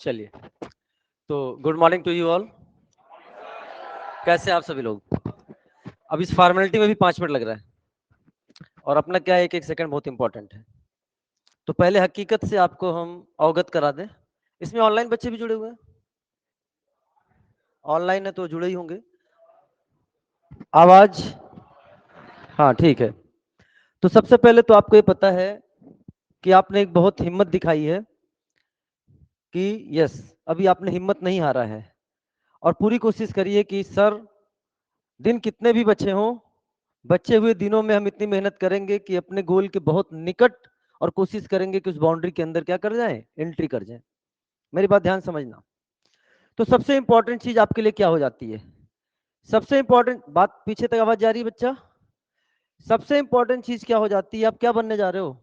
चलिए, तो good morning to you all. कैसे आप सभी लोग? अब इस फॉर्मेलिटी में भी 5 मिनट लग रहा है और अपना क्या है, एक सेकंड बहुत इंपॉर्टेंट है। तो पहले हकीकत से आपको हम अवगत करा दें। इसमें ऑनलाइन बच्चे भी जुड़े हुए हैं, ऑनलाइन है तो जुड़े ही होंगे। आवाज हाँ ठीक है। तो सबसे पहले तो आपको ये पता है कि आपने एक बहुत हिम्मत दिखाई है कि यस, अभी आपने हिम्मत नहीं हारा है और पूरी कोशिश करिए कि सर, दिन कितने भी बचे हों, बचे हुए दिनों में हम इतनी मेहनत करेंगे कि अपने गोल के बहुत निकट और कोशिश करेंगे कि उस बाउंड्री के अंदर क्या कर जाए, एंट्री कर जाए। मेरी बात ध्यान समझना। तो सबसे इंपॉर्टेंट चीज आपके लिए क्या हो जाती है? सबसे इंपॉर्टेंट बात, पीछे तक आवाज जा रही है बच्चा? सबसे इंपॉर्टेंट चीज क्या हो जाती है? आप क्या बनने जा रहे हो?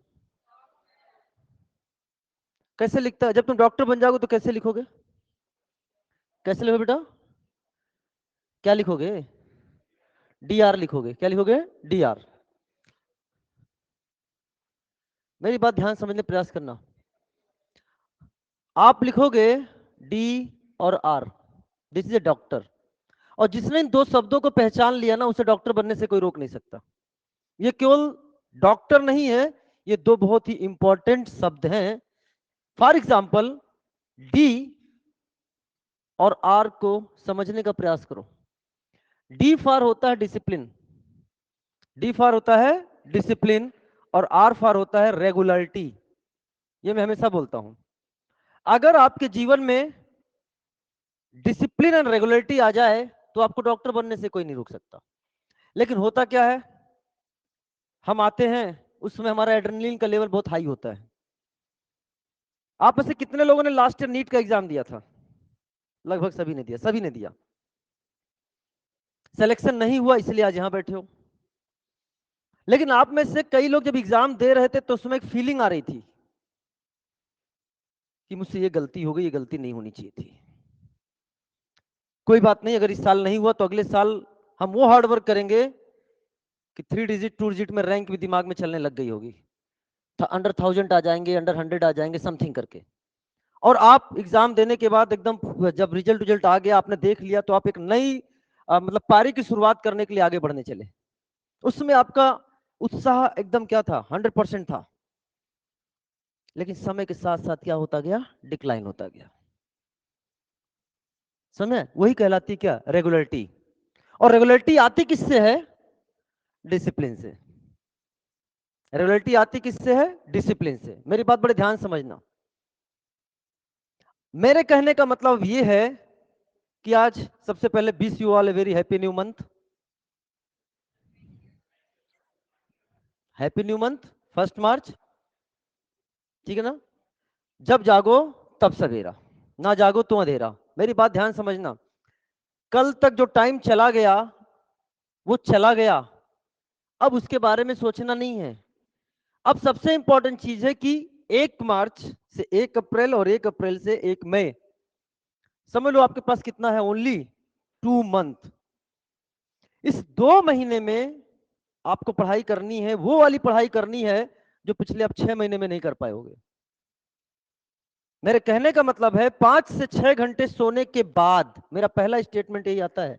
कैसे लिखता है? जब तुम डॉक्टर बन जाओगे तो कैसे लिखोगे? कैसे लिखोगे बेटा? क्या लिखोगे? डी आर लिखोगे। क्या लिखोगे? D R. मेरी बात ध्यान समझने प्रयास करना। आप लिखोगे डी और R, this is a doctor. और जिसने इन दो शब्दों को पहचान लिया ना, उसे डॉक्टर बनने से कोई रोक नहीं सकता। ये केवल डॉक्टर नहीं है, ये दो बहुत ही इंपॉर्टेंट शब्द हैं। फॉर एग्जाम्पल, डी और आर को समझने का प्रयास करो। डी फॉर होता है डिसिप्लिन, डी फॉर होता है डिसिप्लिन, और आर फॉर होता है रेगुलरिटी। ये मैं हमेशा बोलता हूं, अगर आपके जीवन में डिसिप्लिन एंड रेगुलरिटी आ जाए तो आपको डॉक्टर बनने से कोई नहीं रोक सकता। लेकिन होता क्या है, हम आते हैं उसमें हमारा एड्रेनलिन का लेवल बहुत हाई होता है। आप में से कितने लोगों ने लास्ट ईयर नीट का एग्जाम दिया था? लगभग सभी ने दिया, सभी ने दिया। सिलेक्शन नहीं हुआ इसलिए आज यहां बैठे हो। लेकिन आप में से कई लोग जब एग्जाम दे रहे थे तो उसमें एक फीलिंग आ रही थी कि मुझसे ये गलती हो गई, ये गलती नहीं होनी चाहिए थी। कोई बात नहीं, अगर इस साल नहीं हुआ तो अगले साल हम वो हार्ड वर्क करेंगे कि 3 डिजिट 2 डिजिट में रैंक भी दिमाग में चलने लग गई होगी, अंडर 1000 आ जाएंगे, अंडर 100 आ जाएंगे, समथिंग करके। और आप एग्जाम देने के बाद एकदम जब रिजल्ट रिजल्ट आ गया, आपने देख लिया, तो आप एक नई मतलब पारी की शुरुआत करने के लिए आगे बढ़ने चले। उसमें आपका उत्साह एकदम क्या था, 100% था। लेकिन समय के साथ साथ क्या होता गया, डिक्लाइन होता गया। समय वही कहलाती क्या, रेगुलरिटी। और रेगुलरिटी आती किससे है? डिसिप्लिन से। रेगुलरिटी आती किससे है? डिसिप्लिन से। मेरी बात बड़े ध्यान समझना। मेरे कहने का मतलब ये है कि आज सबसे पहले wish you all a very happy new month. Happy new month, 1 मार्च, ठीक है ना? जब जागो तब सवेरा, ना जागो तो अंधेरा। मेरी बात ध्यान समझना। कल तक जो टाइम चला गया वो चला गया, अब उसके बारे में सोचना नहीं है। अब सबसे इंपॉर्टेंट चीज है कि 1 मार्च से 1 अप्रैल और 1 अप्रैल से 1 मई, समझ लो आपके पास कितना है, ओनली 2 मंथ। इस 2 महीने में आपको पढ़ाई करनी है, वो वाली पढ़ाई करनी है जो पिछले आप 6 महीने में नहीं कर पाए होगे। मेरे कहने का मतलब है 5 से 6 घंटे सोने के बाद, मेरा पहला स्टेटमेंट यही आता है।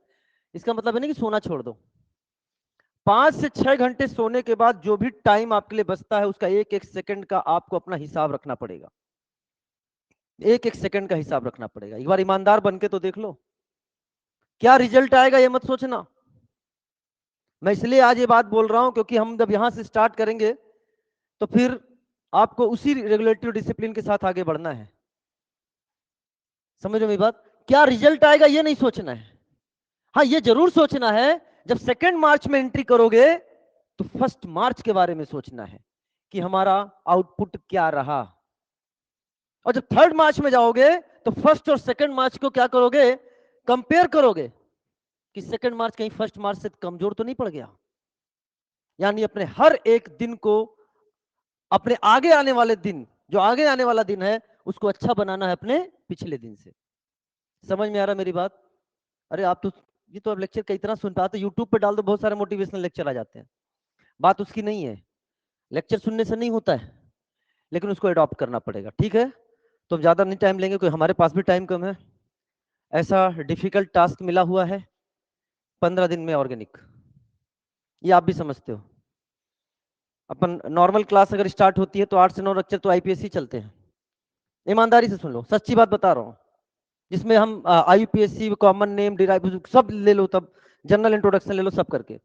इसका मतलब है नहीं कि सोना छोड़ दो। 5 से 6 घंटे सोने के बाद जो भी टाइम आपके लिए बचता है, उसका एक एक सेकंड का आपको अपना हिसाब रखना पड़ेगा। एक एक सेकंड का हिसाब रखना पड़ेगा। एक बार ईमानदार बन के तो देख लो, क्या रिजल्ट आएगा ये मत सोचना। मैं इसलिए आज ये बात बोल रहा हूं क्योंकि हम जब यहां से स्टार्ट करेंगे तो फिर आपको उसी रेगुलेटरी डिसिप्लिन के साथ आगे बढ़ना है। समझो मेरी बात? क्या रिजल्ट आएगा ये नहीं सोचना है। हाँ, ये जरूर सोचना है, जब 2 मार्च में एंट्री करोगे तो 1 मार्च के बारे में सोचना है कि हमारा आउटपुट क्या रहा। और जब 3 मार्च में जाओगे तो 1 और 2 मार्च को क्या करोगे, कंपेयर करोगे कि 2 मार्च कहीं 1 मार्च से कमजोर तो नहीं पड़ गया। यानी अपने हर एक दिन को, अपने आगे आने वाले दिन, जो आगे आने वाला दिन है, उसको अच्छा बनाना है अपने पिछले दिन से। समझ में आ रहा मेरी बात? अरे आप तो, ये तो अब लेक्चर का इतना सुन पाते, यूट्यूब पे डाल दो, बहुत सारे मोटिवेशनल लेक्चर आ जाते हैं। बात उसकी नहीं है, लेक्चर सुनने से नहीं होता है, लेकिन उसको अडॉप्ट करना पड़ेगा, ठीक है? तो हम ज्यादा नहीं टाइम लेंगे, कोई हमारे पास भी टाइम कम है। ऐसा डिफिकल्ट टास्क मिला हुआ है 15 दिन में ऑर्गेनिक, ये आप भी समझते हो। अपन नॉर्मल क्लास अगर स्टार्ट होती है तो 8 से 9 लेक्चर तो आईपीएस ही चलते हैं। ईमानदारी से सुन लो, सच्ची बात बता रहा हूँ। जिसमें हम आईपीएससी, कॉमन नेम, डिराइव सब ले लो, तब जनरल इंट्रोडक्शन ले लो, सब करके।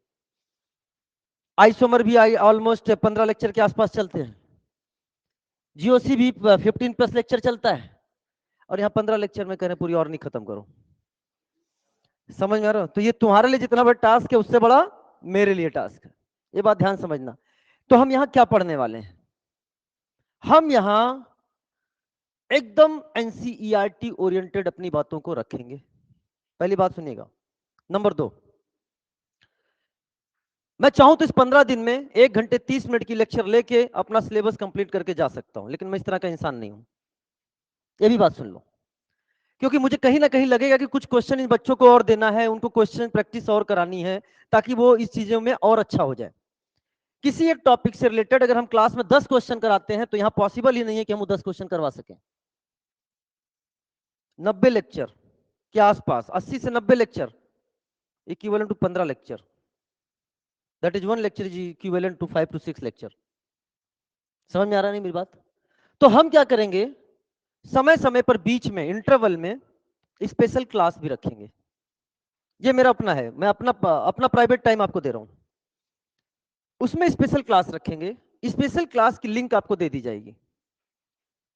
आइसोमर भी ऑलमोस्ट 15 लेक्चर के आसपास चलते हैं। जीओसी भी 15+ लेक्चर चलता है, और यहाँ 15 लेक्चर में कह रहे पूरी और नहीं खत्म करो। समझ में आ रहा हो? तो ये तुम्हारे लिए जितना बड़ा टास्क है उससे बड़ा मेरे लिए टास्क है, ये बात ध्यान समझना। तो हम यहाँ क्या पढ़ने वाले हैं? हम यहाँ एकदम एनसीईआरटी ओरिएंटेड अपनी बातों को रखेंगे। पहली बात सुनिएगा। नंबर 2, मैं चाहूं तो इस 15 दिन में 1 घंटे 30 मिनट की लेक्चर लेके अपना सिलेबस कंप्लीट करके जा सकता हूं, लेकिन मैं इस तरह का इंसान नहीं हूं, ये भी बात सुन लो। क्योंकि मुझे कहीं ना कहीं लगेगा कि कुछ क्वेश्चन इन बच्चों को और देना है, उनको क्वेश्चन प्रैक्टिस और करानी है, ताकि वो इस चीजों में और अच्छा हो जाए। किसी एक टॉपिक से रिलेटेड अगर हम क्लास में 10 क्वेश्चन कराते हैं तो यहां पॉसिबल ही नहीं है कि हम 10 क्वेश्चन करवा सकें। 90 लेक्चर के आसपास, 80 से 90 lecture equivalent to 15 lecture, that is 1 lecture is equivalent to 5 to 6 lecture. समझ में आ रहा नहीं मेरी बात? तो हम क्या करेंगे, समय समय पर बीच में इंटरवल में स्पेशल क्लास भी रखेंगे। ये मेरा अपना है, मैं अपना प्राइवेट टाइम आपको दे रहा हूं, उसमें स्पेशल क्लास रखेंगे। स्पेशल क्लास की लिंक आपको दे दी जाएगी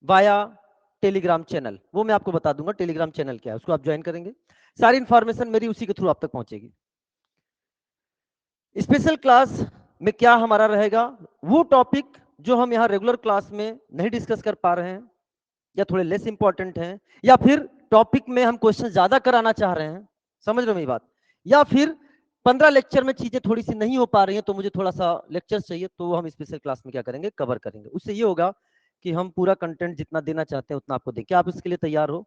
वाया टेलीग्राम चैनल, वो मैं आपको बता दूंगा टेलीग्राम चैनल क्या है, उसको आप ज्वाइन करेंगे, सारी इंफॉर्मेशन मेरी उसी के थ्रू आप तक पहुंचेगी। स्पेशल क्लास में क्या हमारा रहेगा, वो टॉपिक जो हम यहाँ रेगुलर क्लास में नहीं डिस्कस कर पा रहे हैं, या थोड़े लेस इंपॉर्टेंट हैं, या फिर टॉपिक में हम क्वेश्चन ज्यादा कराना चाह रहे हैं, समझ रहे हो मेरी बात, या फिर 15 लेक्चर में चीजें थोड़ी सी नहीं हो पा रही हैं तो मुझे थोड़ा सा लेक्चर चाहिए, तो हम स्पेशल क्लास में क्या करेंगे, कवर करेंगे। उससे ये होगा कि हम पूरा कंटेंट जितना देना चाहते हैं उतना आपको दें। क्या आप इसके लिए तैयार हो?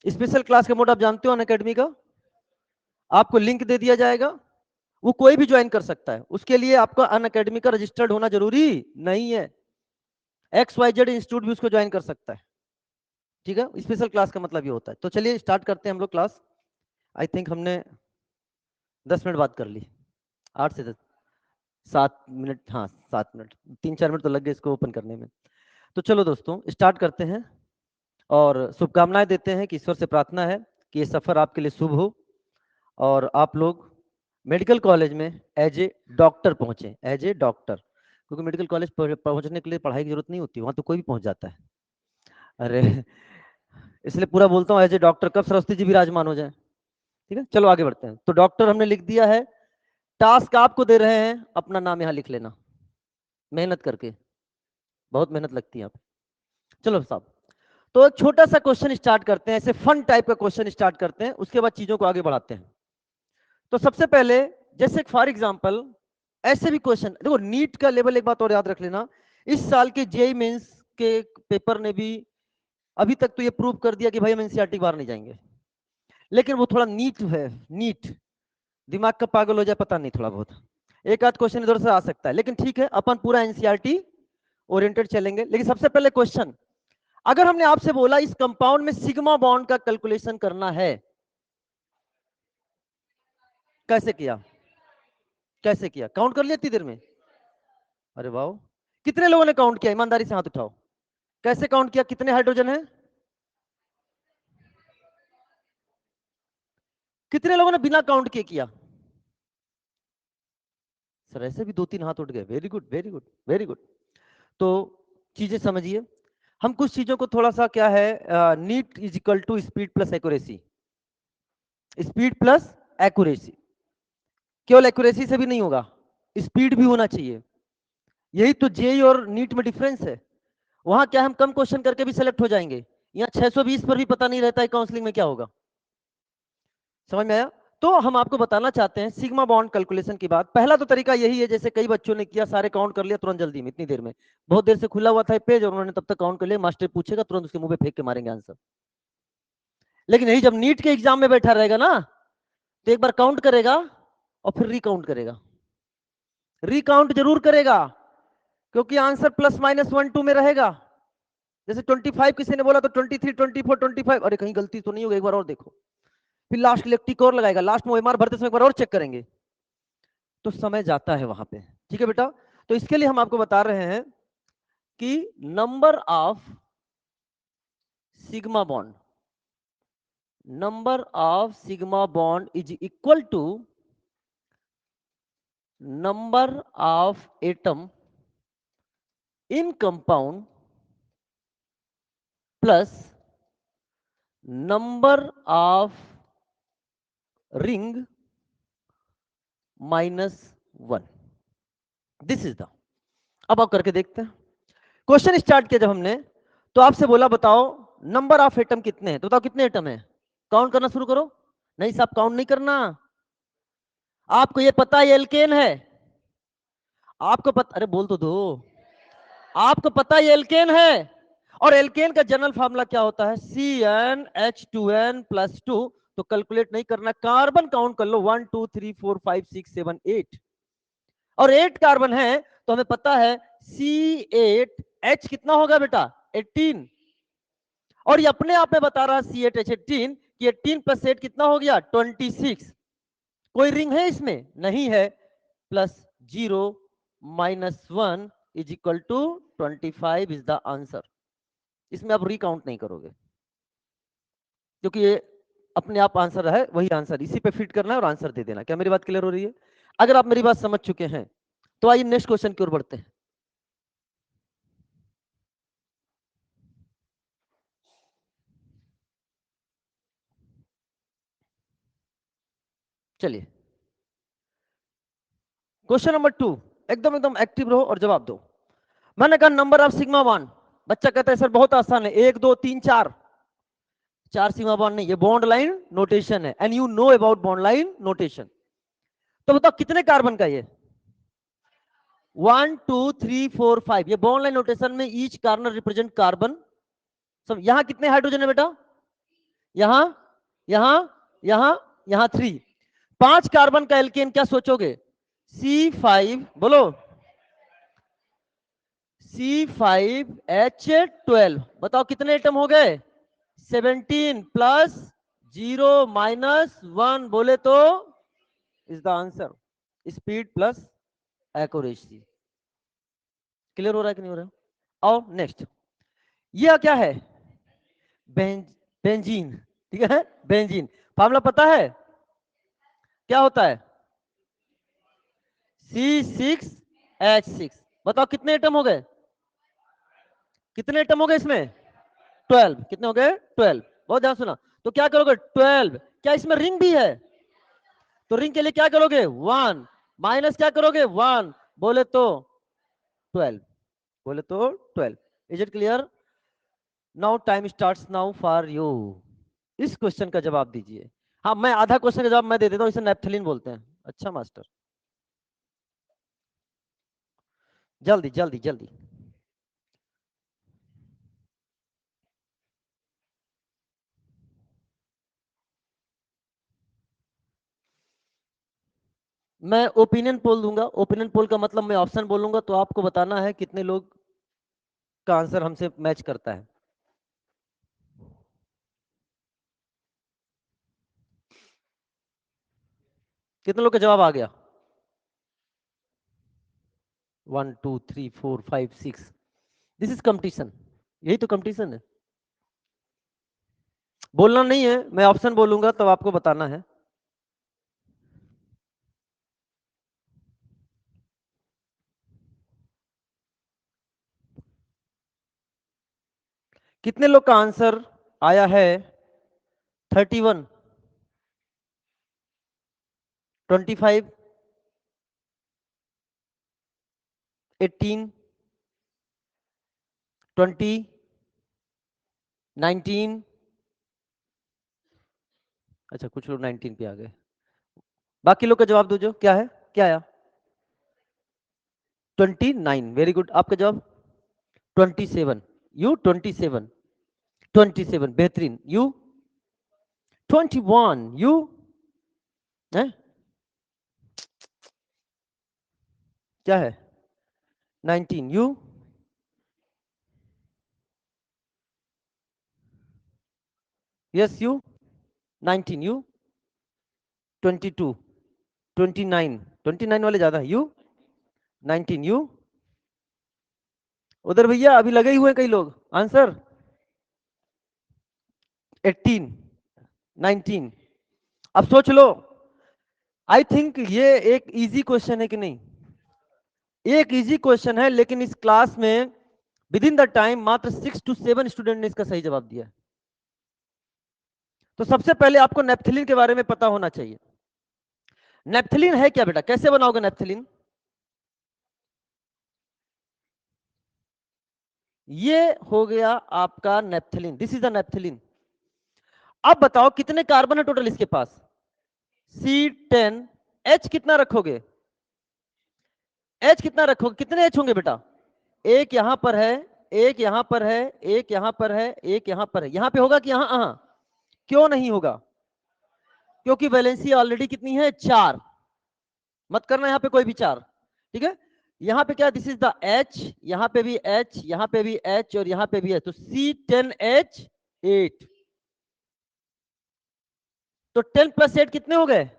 स्पेशल क्लास का मोड आप जानते हो अनअकैडमी का, आपको लिंक दे दिया जाएगा, वो कोई भी ज्वाइन कर सकता है, उसके लिए आपका अनअकैडमी का रजिस्टर्ड होना जरूरी नहीं है, XYZ इंस्टीट्यूट भी उसको ज्वाइन कर सकता है। ठीक है, स्पेशल क्लास का मतलब ये होता है। तो चलिए स्टार्ट करते हैं हम लोग क्लास। आई थिंक हमने 10 मिनट बात कर ली, 8 से 10, 7 मिनट, हाँ 7 मिनट, 3-4 मिनट तो लग गए इसको ओपन करने में। तो चलो दोस्तों स्टार्ट करते हैं, और शुभकामनाएं देते हैं कि ईश्वर से प्रार्थना है कि ये सफर आपके लिए शुभ हो, और आप लोग मेडिकल कॉलेज में एज ए डॉक्टर पहुंचे, एज ए डॉक्टर, क्योंकि मेडिकल कॉलेज पहुंचने के लिए पढ़ाई की जरूरत नहीं होती, वहां तो कोई भी पहुंच जाता है। अरे इसलिए पूरा बोलता हूँ एज ए डॉक्टर, कब सरस्वती जी विराजमान हो जाए। ठीक है, चलो आगे बढ़ते हैं। तो डॉक्टर हमने लिख दिया है, टास्क आपको दे रहे हैं, अपना नाम यहाँ लिख लेना, मेहनत करके, बहुत मेहनत लगती है आप। चलो साहब, तो एक छोटा सा क्वेश्चन स्टार्ट करते हैं, ऐसे फन टाइप का क्वेश्चन स्टार्ट करते हैं, उसके बाद चीजों को आगे बढ़ाते हैं। तो सबसे पहले, जैसे फॉर एग्जांपल ऐसे भी क्वेश्चन देखो, नीट का लेवल एक बात और याद रख लेना, इस साल के जेईई मेंस के पेपर ने भी अभी तक तो ये प्रूव कर दिया कि भाई हम एनसीईआरटी बाहर नहीं जाएंगे, लेकिन वो थोड़ा नीट है, नीट दिमाग का पागल हो जाए पता नहीं, थोड़ा बहुत एक आध क्वेश्चन इधर से आ सकता है, लेकिन ठीक है, अपन पूरा एनसीईआरटी ओरिएंटेड चलेंगे। लेकिन सबसे पहले क्वेश्चन, अगर हमने आपसे बोला इस कंपाउंड में सिग्मा बॉन्ड का कैलकुलेशन करना है, कैसे किया, कैसे किया, काउंट कर लिया इतनी देर में? अरे वाह, कितने लोगों ने काउंट किया, ईमानदारी से हाथ उठाओ। कैसे काउंट किया, कितने हाइड्रोजन है? कितने लोगों ने बिना काउंट के किया? सर ऐसे भी 2-3 हाथ उठ गए, very good very good very good. तो चीजें समझिए, हम कुछ चीजों को थोड़ा सा क्या है, NEET is equal to speed plus accuracy, speed plus accuracy, केवल एक्यूरेसी से भी नहीं होगा, स्पीड भी होना चाहिए। यही तो जेई और नीट में डिफरेंस है। वहां क्या हम कम क्वेश्चन करके भी सेलेक्ट हो जाएंगे, यहाँ 620 पर भी पता नहीं रहता है काउंसलिंग में क्या होगा। समझ में आया? तो हम आपको बताना चाहते हैं सिग्मा बॉन्ड कैलकुलेशन की बात। पहला तो तरीका यही है, जैसे कई बच्चों ने किया, सारे काउंट कर लिया तुरंत जल्दी में, इतनी देर में, बहुत देर से खुला हुआ था पेज और उन्होंने तब तक काउंट कर लिया, मास्टर पूछेगा तुरंत उसके मुंह पे फेंक के मारेंगे आंसर। लेकिन यही जब नीट के एग्जाम में बैठा रहेगा ना, तो एक बार काउंट करेगा और फिर रिकाउंट करेगा, रिकाउंट जरूर करेगा, क्योंकि आंसर +-1 2 में रहेगा। जैसे 25 किसी ने बोला तो 23, 24, 25, अरे कहीं गलती तो नहीं होगी, एक बार और देखो, फिर लास्ट इलेक्ट्रिक और लगाएगा, लास्ट में ओएमआर भरते समय एक बार और चेक करेंगे, तो समय जाता है वहां पे। ठीक है बेटा, तो इसके लिए हम आपको बता रहे हैं कि number of sigma bond, number of sigma bond is equal to number of atom in compound plus number of ring -1। This is the, अब आप करके देखते हैं। क्वेश्चन स्टार्ट किया जब हमने, तो आपसे बोला बताओ नंबर ऑफ एटम कितने हैं, तो बताओ कितने एटम हैं, काउंट करना शुरू करो। नहीं साहब काउंट नहीं करना, आपको ये पता है एल्केन है, आपको पता, अरे बोल तो दो, आपको पता है एल्केन है, और एल्केन का जनरल फार्मूला क्या होता है, CnH2n+2। तो कैलकुलेट नहीं करना, कार्बन काउंट कर लो, 1 2 3 4 5 6 7 8, और 8 कार्बन है तो हमें पता है C8H कितना होगा बेटा, 18, और ये अपने आप में बता रहा है C8H18 कि 18 + 8 कितना हो गया, 26। कोई रिंग है इसमें, नहीं है, plus 0 -1 is equal to 25 is the answer. इसमें आप रिकाउंट नहीं करोगे, क्योंकि ये अपने आप आंसर है, वही आंसर इसी पे फिट करना है और आंसर दे देना। क्या मेरी बात क्लियर हो रही है? अगर आप मेरी बात समझ चुके हैं तो आइए नेक्स्ट क्वेश्चन की ओर बढ़ते हैं। चलिए क्वेश्चन नंबर 2, एकदम एकदम एक्टिव रहो और जवाब दो। मैंने कहा नंबर ऑफ सिग्मा बॉन्ड, बच्चा कहता है सर बहुत आसान है, 1 2 3 4, 4 सिग्मा बॉन्ड नहीं, ये बॉन्ड लाइन नोटेशन है, and you know about bond line notation. तो बताओ कितने कार्बन का ये, 1 2 3 4 5, ये बॉन्ड लाइन नोटेशन में ईच कार्बन रिप्रेजेंट कार्बन। सब यहां कितने हाइड्रोजन है बेटा, यहां, यहां, यहां, यहां 3, 5 कार्बन का एल्केन, क्या सोचोगे, C5, बोलो, C5H12, बताओ कितने एटम हो गए, 17 प्लस 0 -1, बोले तो is the answer, speed plus accuracy. Clear हो रहा है कि नहीं हो रहा? और नेक्स्ट, ये क्या है, बेंजीन, ठीक है, बेंजीन, फार्मूला पता है क्या होता है, C6H6, बताओ कितने एटम हो गए, कितने एटम हो गए इसमें, 12, कितने हो गए, 12, बहुत ध्यान सुना। तो क्या करोगे, 12, क्या इसमें रिंग भी है, तो रिंग के लिए क्या करोगे, 1 माइनस क्या करोगे, 1, बोले तो 12, बोले तो 12। Is it clear? Now time starts now for you. इस क्वेश्चन का जवाब दीजिए। हाँ, मैं आधा क्वेश्चन का जवाब मैं दे देता हूँ, इसे नेप्थलीन बोलते हैं। अच्छा मास्टर, जल्दी जल्दी जल्दी। मैं ओपिनियन पोल दूंगा, ओपिनियन पोल का मतलब मैं ऑप्शन बोलूंगा तो आपको बताना है कितने लोग का आंसर हमसे मैच करता है। कितने लोग का जवाब आ गया, 1 2 3 4 5 6, दिस इज कंपटीशन, यही तो कंपटीशन है। बोलना नहीं है, मैं ऑप्शन बोलूंगा तब आपको बताना है। कितने लोग का आंसर आया है, 31, 25, 18, 20, 19, अच्छा कुछ लोग 19 पे आ गए, बाकी लोग का जवाब दो, जो क्या है, क्या आया, 29, वेरी गुड। आपका जवाब 27, यू 27, 27 बेहतरीन, यू 21, यू है क्या है, 19, यू यस यू 19, यू 22, 29, 29 वाले ज्यादा, यू 19, यू उधर भैया अभी लगे ही हुए कई लोग। आंसर 18, 19। अब सोच लो, आई थिंक ये एक इजी क्वेश्चन है कि नहीं? एक इजी क्वेश्चन है, लेकिन इस क्लास में विद इन द टाइम मात्र 6 to 7 स्टूडेंट ने इसका सही जवाब दिया। तो सबसे पहले आपको नेप्थलीन के बारे में पता होना चाहिए। नेप्थलीन है क्या बेटा? कैसे बनाओगे नेप्थलीन? ये हो गया आपका naphthalene, this is the naphthalene. अब बताओ कितने कार्बन है टोटल इसके पास? C10, H कितना रखोगे? H कितना रखोगे? कितने H होंगे बेटा? एक यहां पर है, एक यहां पर है, एक यहां पर है, एक यहां पर है। यहां पे होगा कि यहां? क्यों नहीं होगा? क्योंकि वैलेंसी ऑलरेडी कितनी है? 4। मत करना यहां पे कोई भी 4, ठीक है? यहां पे क्या? दिस इज द H, यहां पे भी H, यहां पे भी H और यहां पे भी H, तो C10H8। तो 10 + 8 कितने हो गए?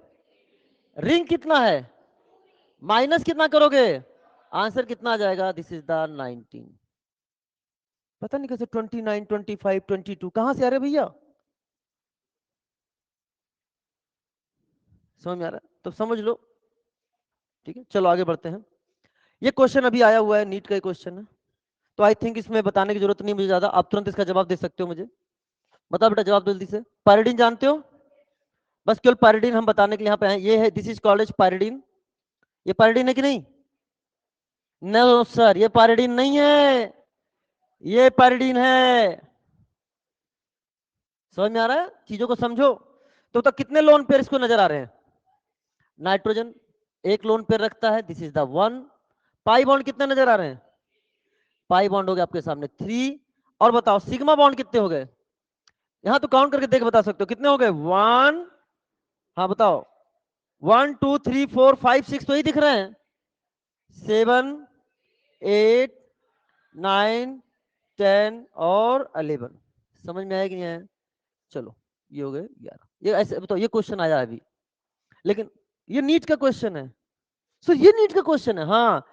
रिंग कितना है? माइनस कितना करोगे? आंसर कितना आ जाएगा? This is the 19। पता नहीं कैसे 29, 25, 22 कहां से आ रहे भैया? समझ में आ रहा है? तो समझ लो, ठीक है? चलो आगे बढ़ते हैं। ये क्वेश्चन अभी आया हुआ है, नीट का क्वेश्चन है, तो आई थिंक इसमें बताने की जरूरत नहीं मुझे ज्यादा। आप तुरंत इसका जवाब दे सकते हो मुझे। बताओ बेटा जवाब जल्दी से। पायरिडीन जानते हो? बस केवल पायरिडीन हम बताने के लिए यहाँ पे आए। ये है, दिस इज कॉल्ड पायरिडीन। ये पायरिडीन है कि नहीं? नो सर, ये पायरिडीन नहीं है, ये पायरिडीन है। समझ में आ रहा है? चीजों को समझो। तो कितने लोन पेयर इसको नजर आ रहे हैं? नाइट्रोजन एक लोन पेयर रखता है, this is the 1। Pi bond कितने नजर आ रहे हैं? पाई बॉन्ड हो गया आपके सामने 3। और बताओ सिग्मा बॉन्ड कितने हो गए? यहां तो काउंट करके देख बता सकते हो कितने हो गए? 1, हाँ बताओ, 1 2 3 4 5 6 तो ही दिख रहे हैं। 7 8 9 10 और 11। समझ में आया कि नहीं आया? चलो ये हो गए 11। ये ऐसे बताओ, ये क्वेश्चन आया अभी, लेकिन ये नीट का क्वेश्चन है। सो ये नीट का क्वेश्चन है, हाँ।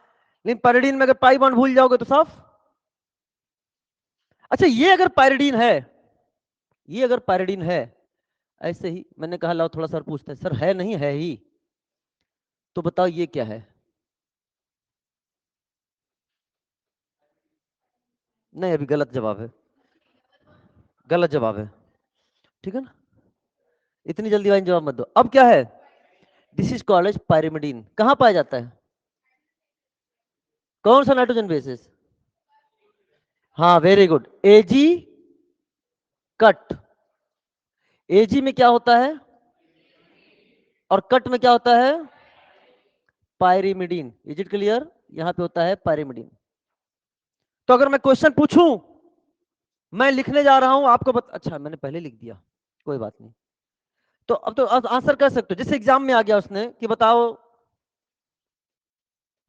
लेकिन पायरिडीन में अगर पाई बॉन्ड भूल जाओगे तो साफ। अच्छा ये अगर पायरिडीन है, ये अगर पायरिडीन है, ऐसे ही मैंने कहा लाओ थोड़ा सा पूछते हैं। सर है नहीं है ही, तो बताओ ये क्या है? नहीं अभी गलत जवाब है, गलत जवाब है, ठीक है ना? इतनी जल्दी वाइन जवाब मत दो। अब क्या है? This is called pyrimidine. कहां पाया जाता है? कौन सा नाइट्रोजन बेसिस? हाँ वेरी गुड, एजी कट। एजी में क्या होता है और कट में क्या होता है? पायरिमिडीन। Is it clear? यहां पे होता है पायरिमिडीन। तो अगर मैं क्वेश्चन पूछूं, मैं लिखने जा रहा हूं आपको अच्छा मैंने पहले लिख दिया, कोई बात नहीं। तो अब तो आंसर कर सकते हो, जैसे एग्जाम में आ गया उसने कि बताओ,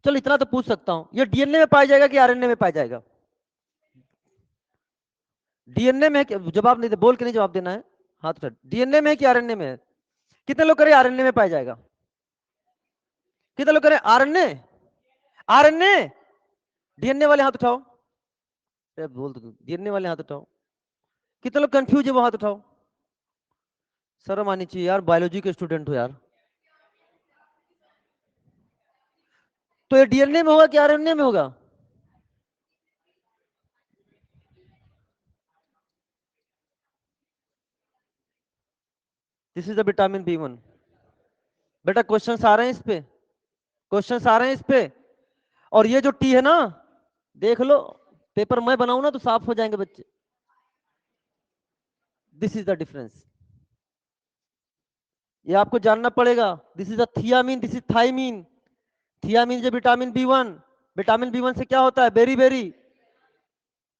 चलो इतना तो पूछ सकता हूं, ये डीएनए में पाया जाएगा कि आरएनए में पाया जाएगा? डीएनए में है जवाब नहीं दे, बोल के नहीं जवाब देना है, हाथ उठा। डीएनए में है कि आरएनए में है? कितने लोग करें आरएनए में पाया जाएगा? कितने लोग करें आरएनए? आरएनए। डीएनए वाले हाथ उठाओ। बोल दो डीएनए वाले हाथ उठाओ। कितने लोग कंफ्यूज है वो हाथ उठाओ। शर्म आनी चाहिए यार, बायोलॉजी के स्टूडेंट हो यार। तो ये डीएनए में होगा कि आरएनए में होगा? This is the vitamin B1। बेटा क्वेश्चंस आ रहे हैं इस पे, क्वेश्चंस आ रहे हैं इस पे। और ये जो टी है ना, देख लो, पेपर मैं बनाऊं ना तो साफ हो जाएंगे बच्चे। दिस इज द डिफरेंस, ये आपको जानना पड़ेगा। This is the thiamine, this is thiamine. Thiamine जो विटामिन B1, विटामिन B1 से क्या होता है? Beriberi.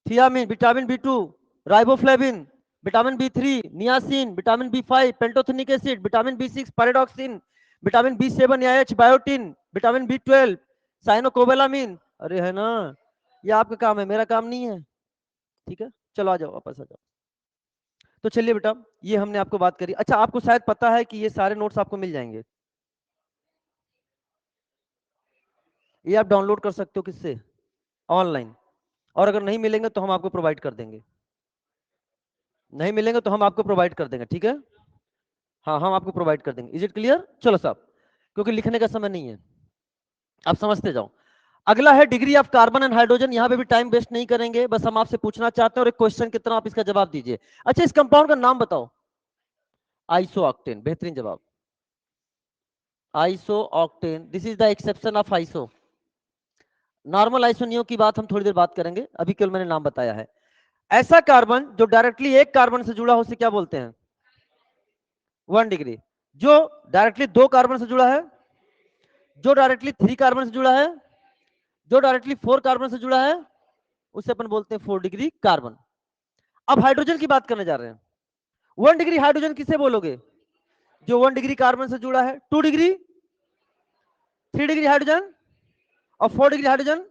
Thiamine, vitamin B2 riboflavin, vitamin B3 niacin, vitamin B5 pantothenic acid, vitamin B6 pyridoxine, vitamin B7 या H biotin, vitamin B12 cyanocobalamin. अरे है ना, ये आपका काम है, मेरा काम नहीं है, ठीक है? चलो आ जाओ, वापस आ जाओ। तो चलिए बेटा, ये हमने आपको बात करी। अच्छा, आपको शायद पता है कि ये सारे नोट्स आपको मिल जाएंगे, ये आप डाउनलोड कर सकते हो किससे, ऑनलाइन। और अगर नहीं मिलेंगे तो हम आपको प्रोवाइड कर देंगे, नहीं मिलेंगे तो हम आपको प्रोवाइड कर देंगे, ठीक है। हाँ, हम आपको प्रोवाइड कर देंगे। Is it clear? चलो साहब, क्योंकि लिखने का समय नहीं है, आप समझते जाओ। अगला है degree of carbon and hydrogen. यहाँ पे भी टाइम वेस्ट नहीं करेंगे, बस हम आपसे पूछना चाहते हैं और एक क्वेश्चन की तरह आप इसका जवाब दीजिए। अच्छा, इस कंपाउंड का नाम बताओ। आइसो ऑक्टेन, बेहतरीन जवाब। Iso octane, this is the exception of iso. Normal iso neo की बात हम थोड़ी देर बात करेंगे, अभी केवल मैंने नाम बताया है। ऐसा कार्बन जो डायरेक्टली एक कार्बन से जुड़ा हो उसे क्या बोलते हैं? 1 डिग्री। जो डायरेक्टली 2 कार्बन से जुड़ा है, जो डायरेक्टली 3 कार्बन से जुड़ा है, जो डायरेक्टली 4 कार्बन से जुड़ा है, उसे अपन बोलते हैं 4 डिग्री कार्बन। अब हाइड्रोजन की बात करने जा रहे हैं। 1 डिग्री हाइड्रोजन किसे बोलोगे? जो 1 डिग्री कार्बन से जुड़ा है। 2 डिग्री, 3 डिग्री हाइड्रोजन और 4 डिग्री हाइड्रोजन।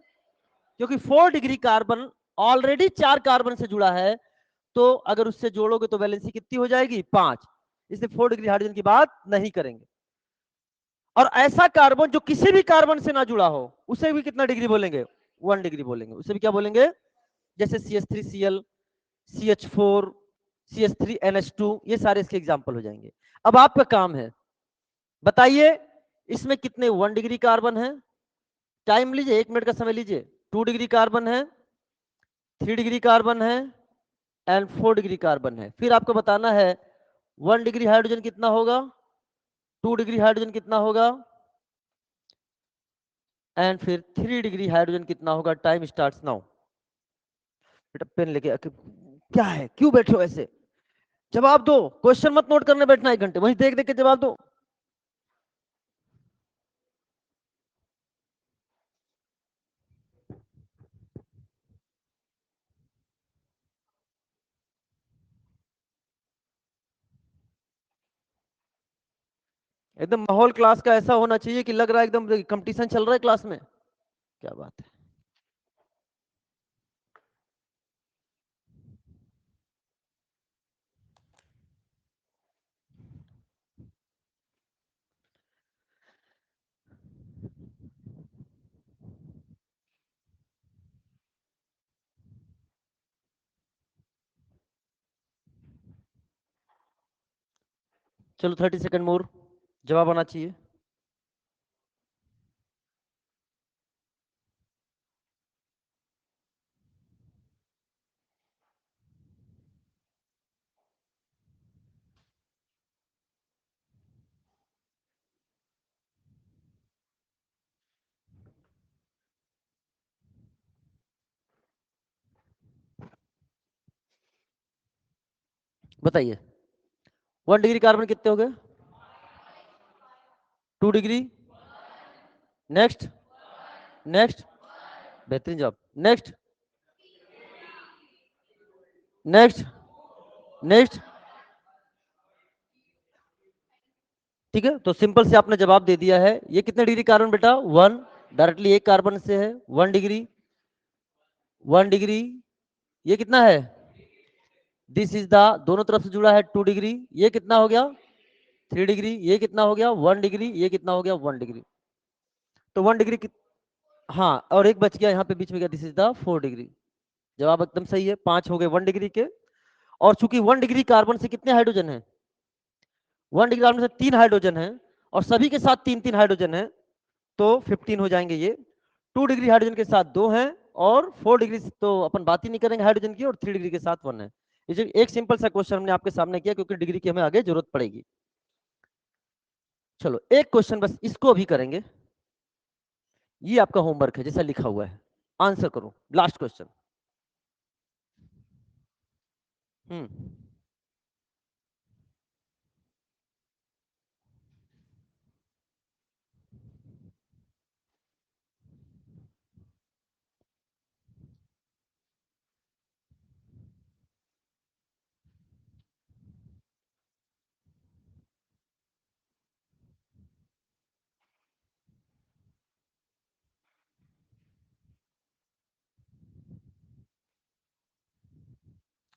क्योंकि 4 डिग्री कार्बन ऑलरेडी 4 कार्बन से जुड़ा है, तो अगर उससे जोड़ोगे तो वैलेंसी कितनी हो जाएगी? 5। इसलिए 4 डिग्री हाइड्रोजन की बात नहीं करेंगे। और ऐसा कार्बन जो किसी भी कार्बन से ना जुड़ा हो, उसे भी कितना डिग्री बोलेंगे? 1 डिग्री बोलेंगे। उसे भी क्या बोलेंगे? जैसे CH3Cl, CH4, CH3NH2, ये सारे इसके एग्जाम्पल हो जाएंगे। अब आपका काम है, बताइए इसमें कितने 1 डिग्री कार्बन है। टाइम लीजिए, 1 मिनट का समय लीजिए। 2 डिग्री कार्बन है, 3 डिग्री कार्बन है एंड 4 डिग्री कार्बन है। फिर आपको बताना है 1 डिग्री हाइड्रोजन कितना होगा, 2 डिग्री हाइड्रोजन कितना होगा एंड फिर 3 डिग्री हाइड्रोजन कितना होगा। Time starts now. बेटा पेन लेके क्या है, क्यों बैठे हो ऐसे? जवाब दो, क्वेश्चन मत नोट करने बैठना 1 घंटे, वहीं देख देख के जवाब दो। एकदम माहौल क्लास का ऐसा होना चाहिए कि लग रहा है एकदम कंपटीशन चल रहा है क्लास में। क्या बात है। चलो 30 सेकंड मोर, जवाब आना चाहिए। बताइए 1 डिग्री कार्बन कितने हो गए? 2 डिग्री, नेक्स्ट, नेक्स्ट, बेहतरीन जवाब। Next, next, next. ठीक है, तो सिंपल से आपने जवाब दे दिया है। ये कितने डिग्री कार्बन बेटा? 1। डायरेक्टली एक कार्बन से है, 1 डिग्री, 1 डिग्री। ये कितना है? दिस इज द, दोनों तरफ से जुड़ा है 2 डिग्री। ये कितना हो गया? 3 डिग्री। ये कितना हो गया? 1 डिग्री। ये कितना हो गया? 1 डिग्री। तो 1 डिग्री हाँ, और एक बच गया यहाँ पे बीच में गया, दिस इज द 4 डिग्री। जवाब एकदम सही है, 5 हो गए 1 डिग्री के। और चूंकि 1 डिग्री कार्बन से कितने हाइड्रोजन है? 1 डिग्री कार्बन से 3 हाइड्रोजन है, और सभी के साथ 3 3 हाइड्रोजन है, तो 15 हो जाएंगे ये। 2 डिग्री हाइड्रोजन के साथ 2 हैं, और 4 डिग्री तो अपन बात ही नहीं करेंगे हाइड्रोजन की, और 3 डिग्री के साथ 1 है। एक सिंपल सा क्वेश्चन हमने आपके सामने किया, क्योंकि डिग्री की हमें आगे जरूरत पड़ेगी। चलो एक क्वेश्चन बस इसको अभी करेंगे, ये आपका होमवर्क है जैसा लिखा हुआ है, आंसर करो लास्ट क्वेश्चन। हम्म,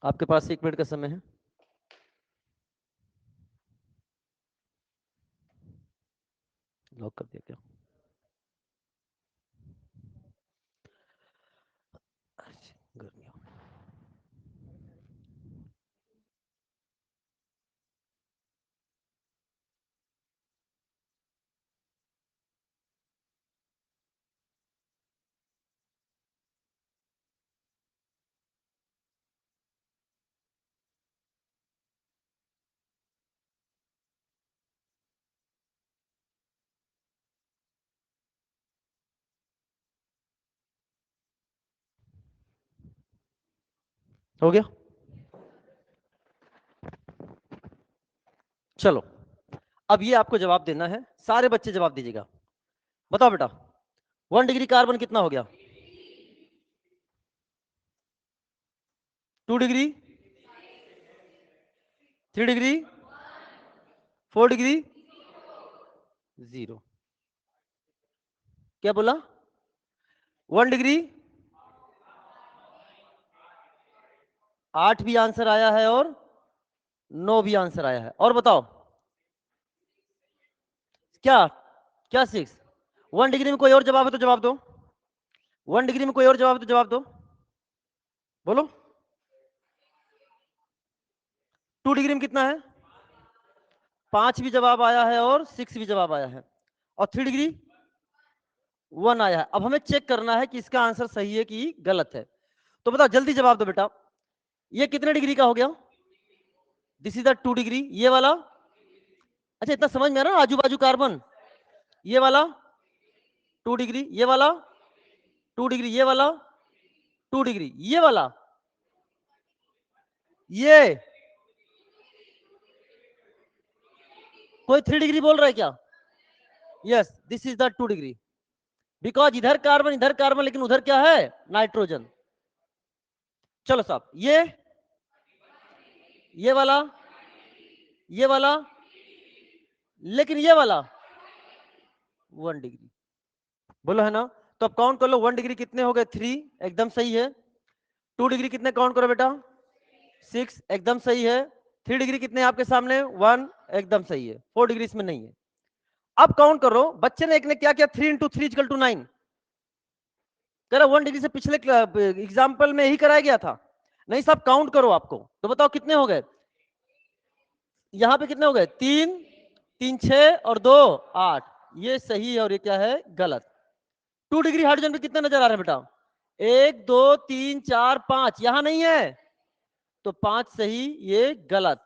आपके पास 1 मिनट का समय है। लॉक कर दिया क्या? गर्मी हो गया? चलो, अब ये आपको जवाब देना है, सारे बच्चे जवाब दीजिएगा। बताओ बेटा, 1 डिग्री कार्बन कितना हो गया? 2 डिग्री, 3 डिग्री, 4 डिग्री, 0। क्या बोला? 1 डिग्री, 8 भी आंसर आया है और 9 भी आंसर आया है। और बताओ क्या क्या 6? 1 डिग्री में कोई और जवाब है तो जवाब दो। 1 डिग्री में कोई और जवाब है तो जवाब दो, बोलो। 2 डिग्री में कितना है? 5 भी जवाब आया है और 6 भी जवाब आया है। और 3 डिग्री 1 आया है। अब हमें चेक करना है कि इसका आंसर सही है कि गलत है। तो बताओ, जल्दी जवाब दो बेटा। ये कितने डिग्री का हो गया? This is the 2 degree. ये वाला? अच्छा, इतना समझ में आ रहा है? आजू बाजू कार्बन। ये वाला 2 डिग्री, ये वाला 2 डिग्री, ये वाला 2 डिग्री, ये वाला, ये कोई 3 डिग्री बोल रहा है क्या? Yes, this is the 2 degree. Because इधर कार्बन, लेकिन उधर क्या है? नाइट्रोजन। चलो साहब, ये वाला, ये वाला, लेकिन ये वाला 1 डिग्री। बोलो है ना? तो अब काउंट कर लो, 1 डिग्री कितने हो गए? 3, एकदम सही है। 2 डिग्री कितने काउंट करो बेटा? 6, एकदम सही है। 3 डिग्री कितने आपके सामने? 1, एकदम सही है। 4 डिग्री इसमें नहीं है। अब काउंट करो, बच्चे ने एक ने क्या किया? 3 इंटू 3 इक्वल टू 9। कह रहा 1 डिग्री से पिछले एग्जाम्पल में ही कराया गया था। नहीं साहब, काउंट करो आपको। तो बताओ कितने हो गए? यहां पे कितने हो गए? 3, 3 6 और 2 8। ये सही है और ये क्या है? गलत। 2 डिग्री हाइड्रोजन पे कितने नजर आ रहे हैं बेटा? 1 2 3 4 5, यहां नहीं है तो 5 सही, ये गलत।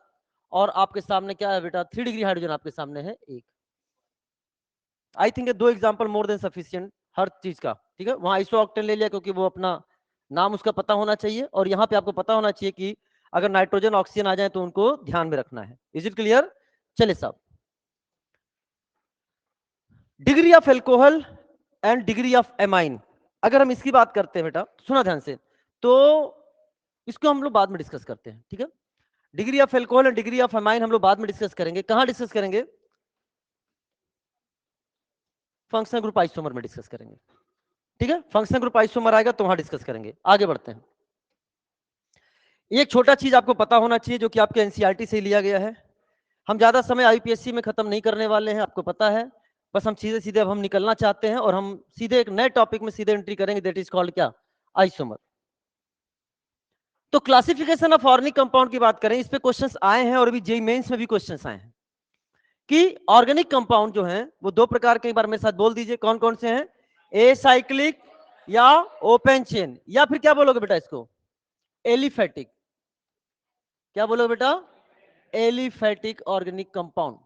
और आपके सामने क्या है बेटा? 3 डिग्री हाइड्रोजन आपके सामने है 1। I think 2 example more than sufficient हर चीज का। ठीक है, वहां आइसो ऑक्टेन ले लिया क्योंकि वो अपना नाम उसका पता होना चाहिए, और यहाँ पे आपको पता होना चाहिए कि अगर नाइट्रोजन ऑक्सीजन आ जाए तो उनको ध्यान में रखना है। Is it clear? चलिए साहब, degree of alcohol and degree of amine, अगर हम इसकी बात करते हैं बेटा, सुना ध्यान से, तो इसको हम लोग बाद में डिस्कस करते हैं। ठीक है, degree of alcohol and degree of amine हम लोग बाद में डिस्कस करेंगे। कहां डिस्कस करेंगे? फंक्शनल ग्रुप आइसोमर में डिस्कस करेंगे। ठीक है, फंक्शनल ग्रुप आइसोमर आएगा तो वहां डिस्कस करेंगे। आगे बढ़ते हैं। एक छोटा चीज आपको पता होना चाहिए जो कि आपके एनसीईआरटी से लिया गया है। हम ज्यादा समय आईपीएससी में खत्म नहीं करने वाले हैं, आपको पता है। बस हम सीधे सीधे अब हम निकलना चाहते हैं और हम सीधे एक नए टॉपिक में सीधे एंट्री करेंगे, दैट इज कॉल्ड क्या? आइसोमर। तो क्लासिफिकेशन ऑफ ऑर्गेनिक कंपाउंड की बात करें, इस पे क्वेश्चंस आए हैं और अभी जेईई मेंस में भी क्वेश्चंस आए हैं कि ऑर्गेनिक कंपाउंड जो हैं वो 2 प्रकार के। एक बार मेरे साथ बोल दीजिए कौन कौन से हैं? एसाइक्लिक या ओपन चेन, या फिर क्या बोलोगे बेटा इसको? एलिफेटिक। क्या बोलोगे बेटा? Aliphatic organic compound.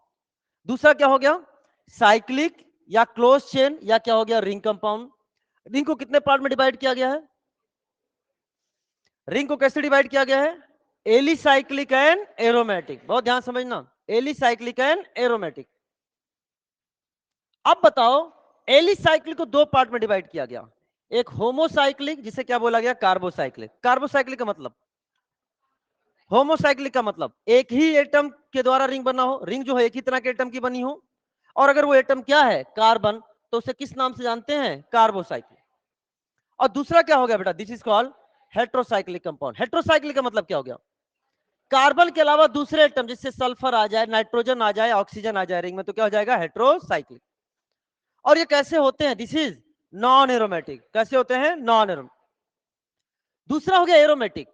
दूसरा क्या हो गया? साइक्लिक या क्लोज चेन, या क्या हो गया? Ring compound. रिंग को कितने पार्ट में डिवाइड किया गया है? रिंग को कैसे डिवाइड किया गया है? Alicyclic and aromatic. बहुत ध्यान समझना, एलिसाइक्लिक एंड एरोमेटिक। अब बताओ, एलिसाइक्लिक को 2 पार्ट में डिवाइड किया गया। एक होमोसाइक्लिक, जिसे क्या बोला गया? कार्बोसाइक्लिक। कार्बोसाइक्लिक का मतलब, होमोसाइक्लिक का मतलब एक ही एटम के द्वारा रिंग बना हो, रिंग जो है एक ही तरह के एटम की बनी हो, और अगर वो एटम क्या है? कार्बन, तो उसे किस नाम से जानते हैं? कार्बोसाइक्लिक। और दूसरा क्या हो गया बेटा? This is called heterocyclic compound. Heterocyclic का मतलब क्या हो गया? कार्बन के अलावा दूसरे एटम, जिससे सल्फर आ जाए, नाइट्रोजन आ जाए, ऑक्सीजन आ जाए रिंग में, तो क्या हो जाएगा? हेट्रोसाइक्लिक। और ये कैसे होते हैं? This is non aromatic. कैसे होते हैं? Non aromatic. दूसरा हो गया एरोमेटिक।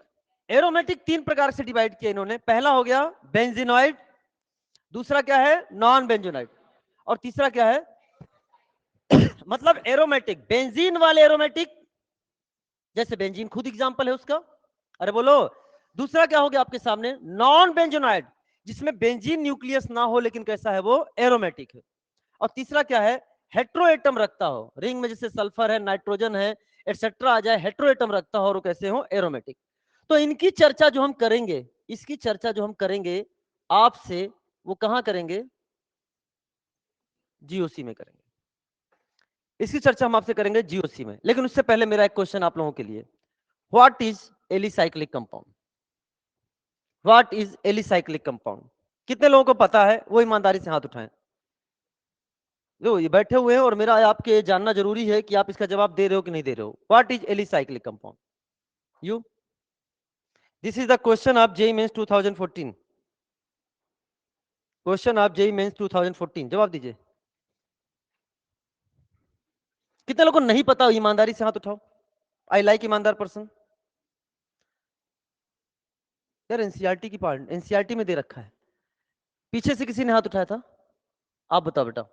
एरोमेटिक तीन प्रकार से डिवाइड किया इन्होंने। पहला हो गया बेंजीनॉइड, दूसरा क्या है? नॉन बेंजीनॉइड, और तीसरा क्या है? मतलब एरोमेटिक, बेंजीन वाले एरोमेटिक, जैसे बेंजीन खुद एग्जांपल है उसका। अरे बोलो। दूसरा क्या हो गया आपके सामने? नॉन बेंजोनाइड, जिसमें बेंजीन न्यूक्लियस ना हो लेकिन कैसा है वो? एरोमेटिक है। और तीसरा क्या है? हेट्रोएटम रखता हो, रिंग में जैसे सल्फर है, नाइट्रोजन है, एटसेट्रा आ जाए, हेट्रोएटम रखता हो और वो कैसे हो? एरोमेटिक। तो इनकी चर्चा जो हम करेंगे, इसकी चर्चा जो हम करेंगे आपसे, वो कहां करेंगे? जीओसी में करेंगे। इसकी चर्चा हम आपसे करेंगे जीओसी में। लेकिन उससे पहले मेरा एक क्वेश्चन आप लोगों के लिए, what is alicyclic compound? What is alicyclic compound? कितने लोगों को पता है? वो ईमानदारी से हाथ उठाएं। जो ये बैठे हुए हैं और मेरा आपके जानना जरूरी है कि आप इसका जवाब दे रहे हो कि नहीं दे रहे हो। What is alicyclic compound? You, this is the question of JEE Mains 2014। Question of JEE Mains 2014। जवाब दीजिए। कितने लोगों को नहीं पता? ईमानदारी से हाथ उठाओ। आई लाइक ईमानदार पर्सन। यार एनसीईआरटी की पार्ट, एनसीईआरटी में दे रखा है। पीछे से किसी ने हाथ उठाया था? आप बताओ बेटा।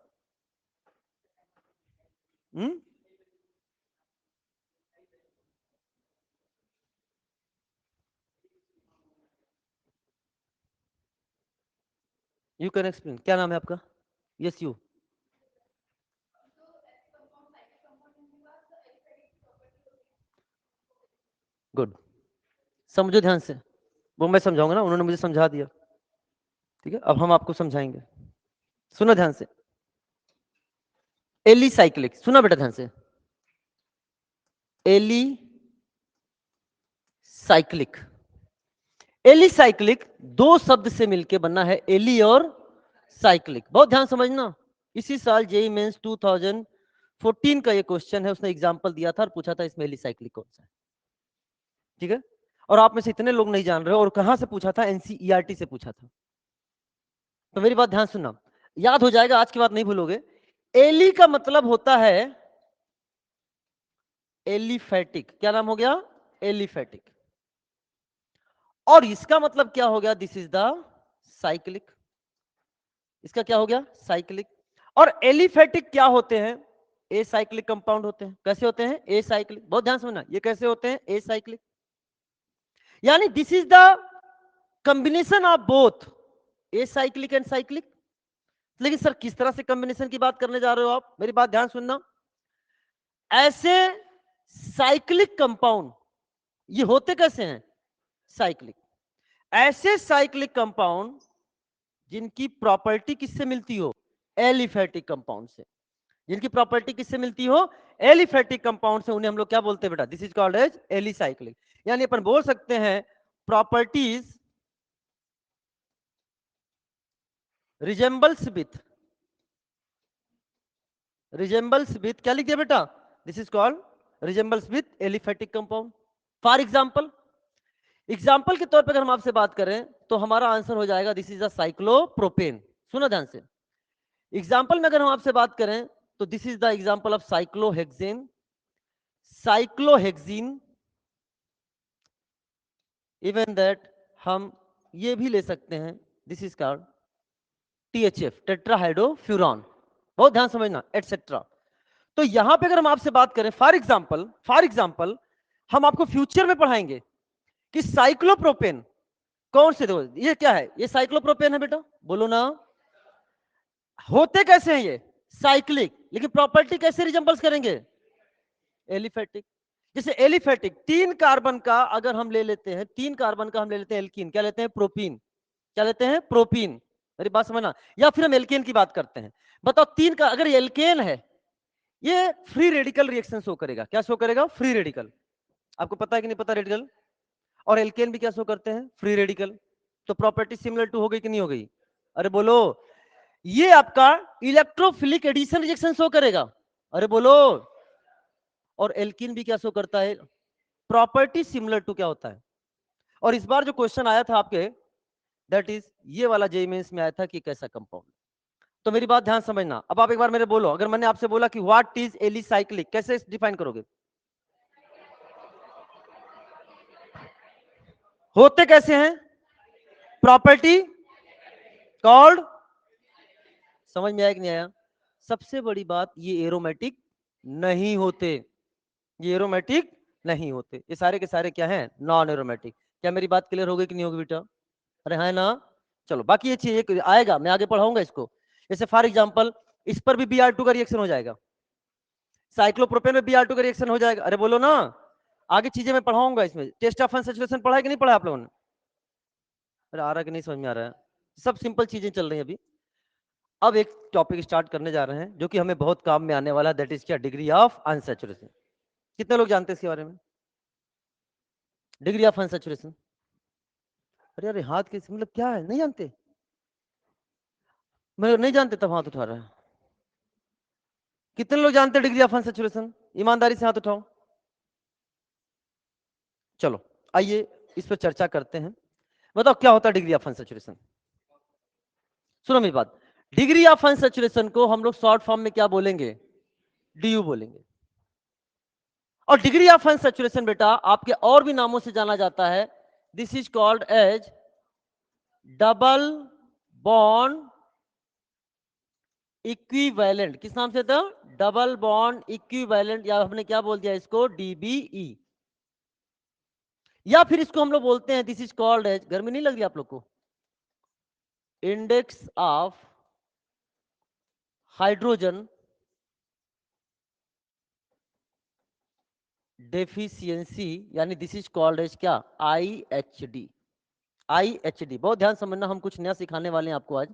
You can explain. क्या नाम है आपका? Yes you. गुड। समझो ध्यान से। वो मैं समझाऊंगा ना, उन्होंने मुझे समझा दिया। ठीक है, अब हम आपको समझाएंगे। सुनो ध्यान से। एलिसाइक्लिक, सुना बेटा ध्यान से। एलिसाइक्लिक, एलिसाइक्लिक दो शब्द से मिलके बनना है, एली और साइक्लिक। बहुत ध्यान समझना। इसी साल जेईई मेंस 2014 का ये क्वेश्चन है, उसने एग्जांपल दिया था और पूछा था इसमें एलिसाइक्लिक कौन सा है। ठीक है, और आप में से इतने लोग नहीं जान रहे हो। और कहां से पूछा था? एनसीईआरटी से पूछा था। तो मेरी बात ध्यान सुनना, याद हो जाएगा, आज की बात नहीं भूलोगे। एली का मतलब होता है एलिफेटिक। क्या नाम हो गया? एलिफेटिक। और इसका मतलब क्या हो गया? This is the cyclic. इसका क्या हो गया? साइक्लिक। और एलिफेटिक क्या होते हैं? ए साइक्लिक कंपाउंड होते हैं। कैसे होते हैं? Acyclic. बहुत ध्यान समझना, ये कैसे होते हैं? Acyclic. यानी this is the combination of both acyclic and cyclic. लेकिन सर किस तरह से कॉम्बिनेशन की बात करने जा रहे हो आप? मेरी बात ध्यान सुनना। ऐसे साइक्लिक कंपाउंड ये होते कैसे हैं? साइक्लिक। ऐसे साइक्लिक कंपाउंड जिनकी प्रॉपर्टी किससे मिलती हो? एलिफेटिक कंपाउंड से। जिनकी प्रॉपर्टी किससे मिलती हो? एलिफेटिक कंपाउंड से। उन्हें हम लोग क्या बोलते हैं बेटा? This is called as alicyclic. यानी अपन बोल सकते हैं प्रॉपर्टीज रिजेंबल्स विथ क्या लिख दिया बेटा? This is called resembles with aliphatic compound. For example के तौर पर अगर हम आपसे बात करें तो हमारा आंसर हो जाएगा दिस इज अ साइक्लोप्रोपेन। सुनो ध्यान से। एग्जाम्पल में अगर हम आपसे बात करें तो this is the example of cyclohexane, cyclohexene. Even that हम ये भी ले सकते हैं, this is called THF, tetrahydrofuran. बहुत ध्यान समझना, एटसेट्रा। तो यहां पे अगर हम आपसे बात करें फॉर एग्जाम्पल हम आपको फ्यूचर में पढ़ाएंगे कि साइक्लोप्रोपेन कौन से दो, ये क्या है? ये साइक्लोप्रोपेन है बेटा, बोलो ना। होते कैसे हैं ये? साइक्लिक। लेकिन प्रॉपर्टी कैसे रिजेंबल्स करेंगे? एलिफेटिक। जैसे एलिफेटिक, तीन कार्बन का अगर हम ले लेते हैं, तीन कार्बन का हम ले लेते हैं एल्कीन, क्या लेते हैं? प्रोपीन। क्या लेते हैं? प्रोपीन। मेरी बात समझना। या फिर हम एल्केन की बात करते हैं। बताओ, तीन का अगर एल्केन है, ये फ्री रेडिकल रिएक्शन शो करेगा। क्या शो करेगा? Free radical. आपको पता है कि नहीं पता? रेडिकल। और एल्केन भी क्या शो करते हैं? Free radical. तो प्रॉपर्टी सिमिलर टू हो गई कि नहीं हो गई? अरे बोलो। ये आपका इलेक्ट्रोफिलिक एडिशन रिएक्शन शो करेगा। अरे बोलो। और एल्कीन भी क्या शो करता है? प्रॉपर्टी सिमिलर टू क्या होता है? और इस बार जो क्वेश्चन आया था आपके, दैट इज ये वाला जेईई मेंस में आया था कि कैसा कंपाउंड। तो मेरी बात ध्यान समझना। अब आप एक बार मेरे बोलो, अगर मैंने आपसे बोला कि व्हाट इज एलिसाइक्लिक, कैसे डिफाइन करोगे? होते कैसे हैं? प्रॉपर्टी कॉल्ड, समझ में आया कि नहीं आया? सबसे बड़ी बात, ये एरोमेटिक नहीं होते, ये एरोमेटिक नहीं होते, ये सारे के सारे क्या हैं? Non aromatic. क्या मेरी बात क्लियर हो गई कि नहीं होगी बेटा? अरे है ना? चलो बाकी ये चीज आएगा, मैं आगे पढ़ाऊंगा इसको। जैसे फॉर एग्जांपल इस पर भी Br2 का रिएक्शन हो जाएगा, साइक्लोप्रोपेन में Br2 का रिएक्शन हो जाएगा। अरे बोलो ना, आगे चीजें मैं पढ़ाऊंगा इसमें। टेस्ट ऑफ अनसैचुरेशन पढ़ा है कि नहीं पढ़ा आप लोगों ने? अरे आ रहा है कि नहीं समझ में आ रहा है? सब सिंपल चीजें चल रही हैं अभी। अब एक टॉपिक स्टार्ट करने जा रहे हैं जो कि हमें बहुत काम में आने वाला है, दैट इज क्या? Degree of unsaturation. कितने लोग जानते हैं इसके बारे में? Degree of unsaturation. अरे अरे हाथ के मतलब क्या है, नहीं जानते? मैं नहीं जानते तब हाथ उठा रहा है। कितने लोग जानते हैं डिग्री ऑफ अनसैचुरेशन? ईमानदारी से हाथ उठाओ। चलो आइए इस पर चर्चा करते हैं। बताओ क्या होता है डिग्री ऑफ अनसैचुरेशन? सुनो मेरी बात, डिग्री ऑफ अनसैचुरेशन को हम लोग शॉर्ट फॉर्म में क्या बोलेंगे? डीयू बोलेंगे। और डिग्री ऑफ अनसैचुरेशन बेटा आपके और भी नामों से जाना जाता है। This is called as double bond equivalent. किस नाम से था? डबल बॉन्ड इक्विवेलेंट, या हमने क्या बोल दिया इसको? डीबीई। या फिर इसको हम लोग बोलते हैं, दिस इज कॉल्ड एज, गर्मी नहीं लग रही आप लोग को? इंडेक्स ऑफ हाइड्रोजन डेफिशिएंसी, यानी दिस इज कॉल्ड एज क्या? IHD। IHD बहुत ध्यान समझना, हम कुछ नया सिखाने वाले हैं आपको आज।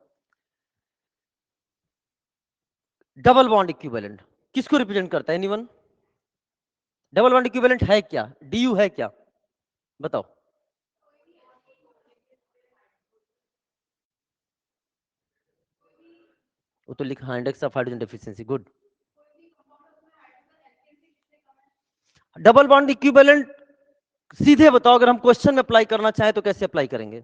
डबल बॉन्ड इक्विवेलेंट किसको रिप्रेजेंट करता है? एनीवन? डबल बॉन्ड इक्विवेलेंट है क्या? डीयू है क्या? बताओ। वो तो लिखा index of hydrogen deficiency, good. Double bond equivalent सीधे बताओ, अगर हम क्वेश्चन में अप्लाई करना चाहें तो कैसे अप्लाई करेंगे?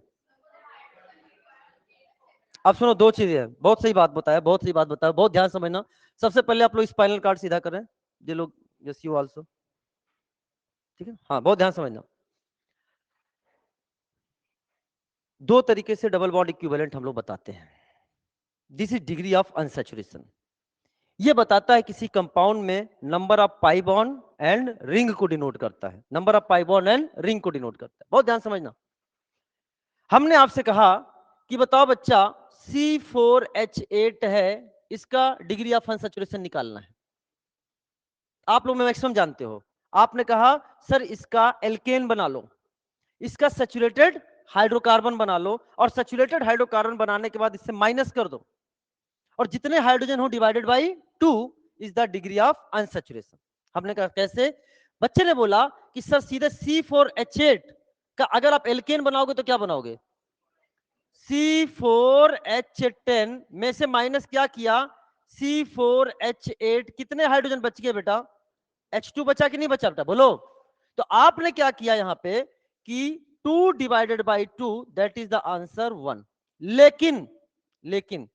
अब सुनो, दो चीजें हैं। बहुत सही बात बताया, बहुत सही बात बताया, बहुत ध्यान समझना। सबसे पहले आप लोग स्पाइनल कार्ड सीधा करें, ये लोग, यस यू आल्सो, ठीक है? हाँ बहुत ध्यान समझना। दो तरीके से डबल बॉन्ड इक्विवेलेंट हम लोग बताते हैं। This is degree of unsaturation. ये बताता है किसी कंपाउंड में number of pi bond and ring को डिनोट करता है। Number of pi bond and ring को डिनोट करता है, बहुत ध्यान समझना। हमने आपसे कहा कि बताओ बच्चा, C4H8 है, इसका डिग्री ऑफ अनसैचुरेशन निकालना है। आप लोग में मैक्सिमम जानते हो। आपने कहा सर इसका एल्केन बना लो, इसका सैचुरेटेड हाइड्रोकार्बन बना लो, और सैचुरेटेड हाइड्रोकार्बन बनाने के बाद इससे माइनस कर दो, और जितने हाइड्रोजन हो divided by 2 is the degree of unsaturation. हमने कहा कैसे? बच्चे ने बोला कि सर सीधे C4H8 का अगर आप एल्केन बनाओगे तो क्या बनाओगे? C4H10 में से माइनस क्या किया? C4H8, कितने हाइड्रोजन बच गए बेटा? H2 बचा कि नहीं बचा बेटा, बोलो। तो आपने क्या किया यहां पे कि 2 divided by 2, that is the answer 1। लेकिन लेकिन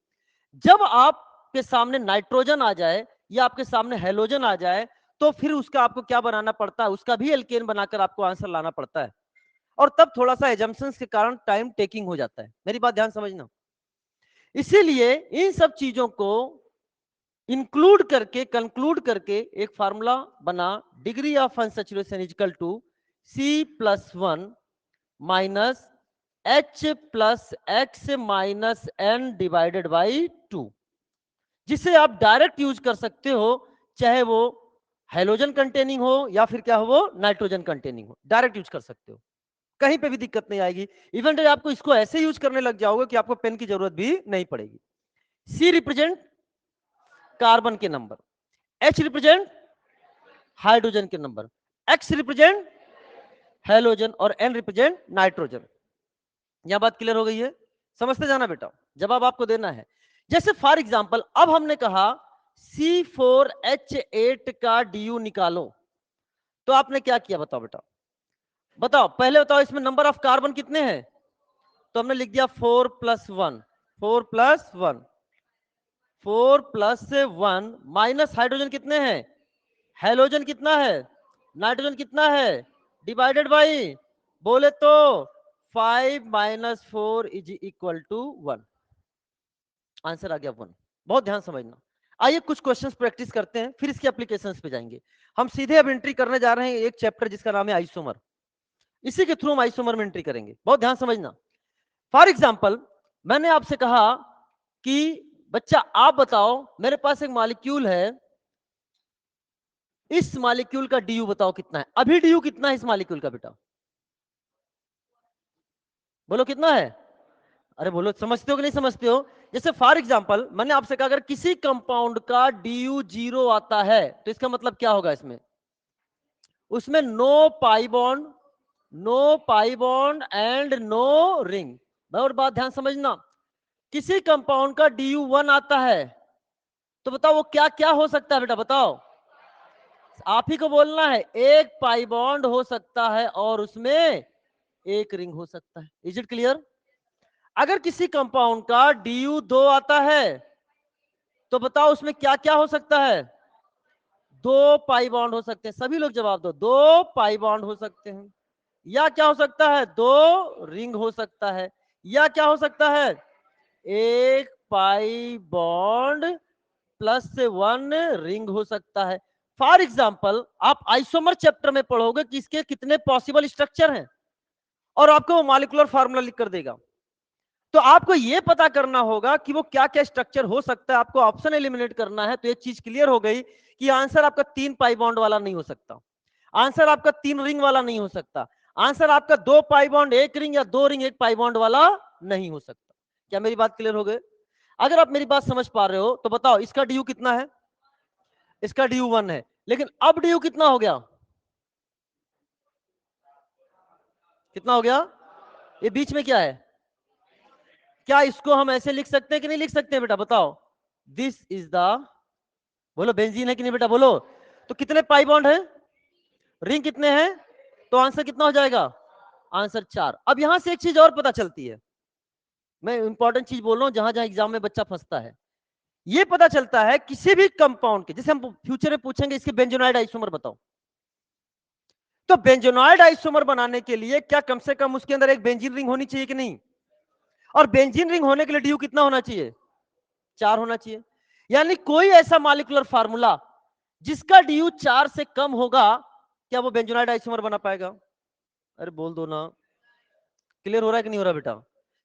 जब आपके सामने नाइट्रोजन आ जाए या आपके सामने हेलोजन आ जाए, तो फिर उसका आपको क्या बनाना पड़ता है? उसका भी एल्केन बनाकर आपको आंसर लाना पड़ता है, और तब थोड़ा सा एजम्पशंस के कारण टाइम टेकिंग हो जाता है। मेरी बात ध्यान समझना। इसीलिए इन सब चीजों को इंक्लूड करके, कंक्लूड करके एक फार्मूला बना, degree of unsaturation equal to C+1 minus H+X minus N divided by 2, जिसे आप डायरेक्ट यूज कर सकते हो, चाहे वो हाइड्रोजन कंटेनिंग हो या फिर क्या हो वो नाइट्रोजन कंटेनिंग हो, डायरेक्ट यूज कर सकते हो, कहीं पे भी दिक्कत नहीं आएगी। इवन आपको इसको ऐसे यूज करने लग जाओगे कि आपको पेन की जरूरत भी नहीं पड़ेगी। C रिप्रेजेंट कार्बन के नंबर, H रिप्रेजेंट हाइड्रोजन के नंबर, X रिप्रेजेंट हेलोजन, और N रिप्रेजेंट नाइट्रोजन। यह बात क्लियर हो गई है? समझते जाना बेटा, जवाब आपको देना है। जैसे फॉर एग्जांपल अब हमने कहा C4H8 का डीयू निकालो, तो आपने क्या किया बताओ बेटा? बताओ पहले बताओ, इसमें नंबर ऑफ कार्बन कितने हैं? तो हमने लिख दिया 4+1, 4+1। 4 प्लस से 1 माइनस हाइड्रोजन कितने हैं, हेलोजन कितना है, नाइट्रोजन कितना है, डिवाइडेड बाई, बोले तो 5 माइनस 4 इज इक्वल टू 1। आंसर आ गया 1। बहुत ध्यान समझना। आइए कुछ क्वेश्चंस प्रैक्टिस करते हैं, फिर इसके एप्लीकेशंस पे जाएंगे। हम सीधे अब एंट्री करने जा रहे हैं एक चैप्टर जिसका नाम है आइसोमर। इसी के थ्रू हम आइसोमर में एंट्री करेंगे। बहुत ध्यान समझना। फॉर एग्जाम्पल, मैंने आपसे कहा कि बच्चा आप बताओ, मेरे पास एक मॉलिक्यूल है, इस मॉलिक्यूल का डीयू बताओ कितना है। अभी डीयू कितना है इस मॉलिक्यूल का बेटा, बोलो कितना है। अरे बोलो, समझते हो कि नहीं समझते हो। जैसे फॉर एग्जाम्पल मैंने आपसे कहा अगर किसी कंपाउंड का डीयू 0 आता है तो इसका मतलब क्या होगा, इसमें उसमें no pi bond, no pi bond and no ring. और बात ध्यान समझना, किसी कंपाउंड का डीयू 1 आता है तो बताओ वो क्या क्या हो सकता है बेटा, बताओ। आप ही को बोलना है, एक पाई बॉन्ड हो सकता है और उसमें एक रिंग हो सकता है। Is it clear. अगर किसी कंपाउंड का डीयू 2 आता है तो बताओ उसमें क्या क्या हो सकता है, दो पाई बॉन्ड हो सकते हैं। सभी लोग जवाब दो, दो पाई बॉन्ड हो सकते हैं, या क्या हो सकता है, दो रिंग हो सकता है, या क्या हो सकता है, एक पाई बॉन्ड प्लस से 1 रिंग हो सकता है। फॉर एग्जाम्पल आप आइसोमर चैप्टर में पढ़ोगे कि इसके कितने पॉसिबल स्ट्रक्चर हैं और आपको वो मॉलिक्यूलर फार्मूला लिख कर देगा। तो आपको यह पता करना होगा कि वो क्या क्या स्ट्रक्चर हो सकता है, आपको ऑप्शन एलिमिनेट करना है। तो एक चीज क्लियर हो गई कि आंसर आपका 3 पाई बॉन्ड वाला नहीं हो सकता, आंसर आपका 3 रिंग वाला नहीं हो सकता, आंसर आपका 2 पाई बॉन्ड 1 रिंग या 2 रिंग 1 पाई बॉन्ड वाला नहीं हो सकता। क्या मेरी बात क्लियर हो गई। अगर आप मेरी बात समझ पा रहे हो तो बताओ इसका ड्यू कितना है, इसका ड्यू 1 है, लेकिन अब ड्यू कितना हो गया, कितना हो गया, ये बीच में क्या है। क्या इसको हम ऐसे लिख सकते हैं कि नहीं लिख सकते बेटा, बताओ। दिस इज द, बोलो बेंजीन है कि नहीं बेटा, बोलो। तो कितने पाई बॉन्ड है, रिंग कितने हैं, तो आंसर कितना हो जाएगा, आंसर 4। अब यहां से एक चीज और पता चलती है, मैं इंपॉर्टेंट चीज बोल रहा हूं जहां जहां एग्जाम में बच्चा फंसता है। ये पता चलता है किसी भी कंपाउंड के, जैसे हम फ्यूचर में पूछेंगे इसके बेंजोनाइड आइसोमर बताओ, तो बेंजोनाइड आइसोमर बनाने के लिए क्या कम से कम उसके अंदर एक बेंजीन रिंग होनी चाहिए कि नहीं, और बेंजीन रिंग होने के लिए ड्यू कितना होना चाहिए, 4 होना चाहिए। यानी कोई ऐसा मॉलिक्यूलर फार्मूला जिसका ड्यू 4 से कम होगा, क्या वो बेंजोनाइड आइसोमर बना पाएगा। अरे बोल दो ना, क्लियर हो रहा है कि नहीं हो रहा बेटा।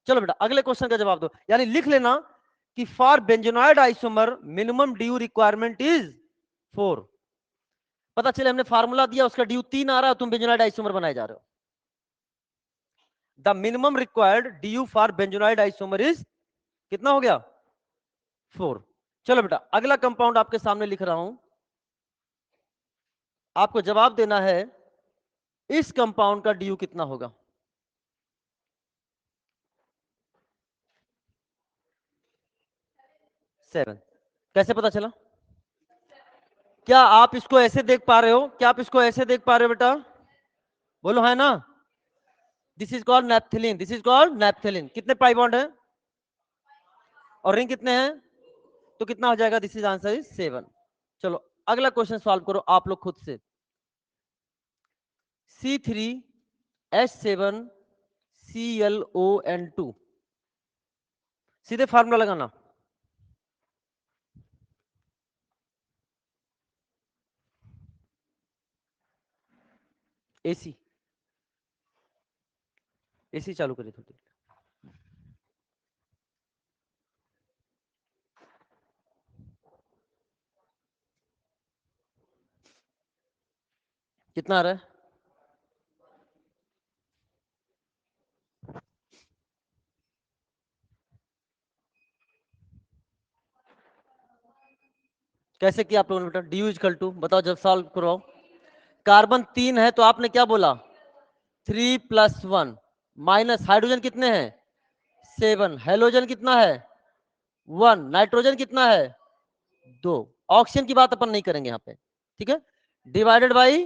चलो बेटा अगले क्वेश्चन का जवाब दो, यानी लिख लेना कि for benzenoid isomer minimum DU requirement is 4। पता चले हमने फार्मूला दिया, उसका ड्यू 3 आ रहा है, तुम बेंजोनाइड आइसोमर बनाए जा रहे हो। The minimum required DU for benzenoid isomer is कितना हो गया, 4। चलो बेटा अगला कंपाउंड आपके सामने लिख रहा हूं, आपको जवाब देना है इस कंपाउंड का ड्यू कितना होगा। 7। कैसे पता चला, क्या आप इसको ऐसे देख पा रहे हो, क्या आप इसको ऐसे देख पा रहे हो बेटा, बोलो है ना। This is called naphthalene, this is called naphthalene. कितने पाई बॉन्ड है और रिंग कितने हैं, तो कितना हो जाएगा, दिस इज आंसर इज 7। चलो अगला क्वेश्चन सॉल्व करो आप लोग खुद से। C3H7ClON2, सीधे फार्मूला लगाना। एसी, एसी चालू करिए थोड़ी। कितना आ रहा है, कैसे किया आप लोगों ने बेटा, डी इक्वल टू, बताओ जब सॉल्व करो। कार्बन 3 है तो आपने क्या बोला, 3 प्लस 1 माइनस हाइड्रोजन कितने हैं, 7, हेलोजन कितना है, 1, नाइट्रोजन कितना है, 2। ऑक्सीजन की बात अपन नहीं करेंगे यहाँ पे, ठीक है। डिवाइडेड बाई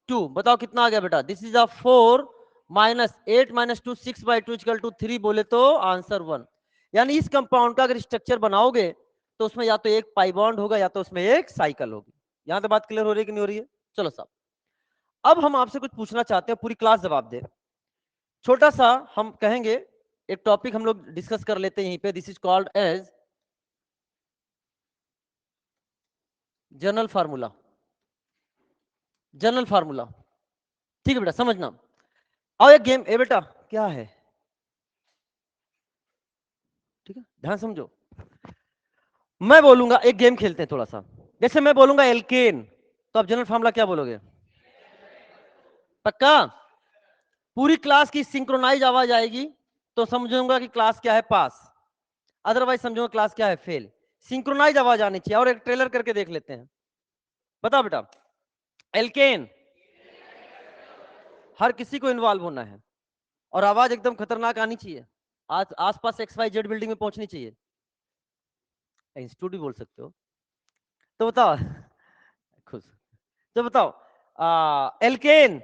2, बताओ कितना आ गया बेटा, this is a 4 minus 8 minus 2 6/2 equal to 3, बोले तो आंसर 1। यानी इस कंपाउंड का अगर स्ट्रक्चर बनाओगे तो उसमें या तो एक पाई बॉन्ड होगा या तो उसमें एक साइकिल होगी। यहां तक बात क्लियर हो रही है कि नहीं हो रही है? चलो साहब, अब हम आपसे कुछ पूछना चाहते हैं, पूरी क्लास जवाब दे। छोटा सा हम कहेंगे, एक टॉपिक हम लोग डिस्कस कर लेते हैं यहीं पे। This is called as general formula. General formula, ठीक है बेटा, समझना। और एक गेम, ए बेटा क्या है, ठीक है, ध्यान समझो। मैं बोलूंगा, एक गेम खेलते हैं थोड़ा सा। जैसे मैं बोलूंगा एल्केन, तो आप जनरल फार्मूला क्या बोलोगे? पक्का? पूरी क्लास की सिंक्रोनाइज आवाज आएगी तो समझूंगा कि क्लास क्या है, पास। अदरवाइज समझूंगा क्लास क्या है, फेल। सिंक्रोनाइज आवाज आनी चाहिए। और एक ट्रेलर करके देख लेते हैं। बताओ बेटा, एल्केन, हर किसी को इन्वॉल्व होना है और आवाज एकदम खतरनाक आनी चाहिए। आज आसपास XYZ बिल्डिंग में पहुंचनी चाहिए। इंस्टीट्यूट भी बोल सकते हो। तो बताओ खुश, तो बताओ एल्केन,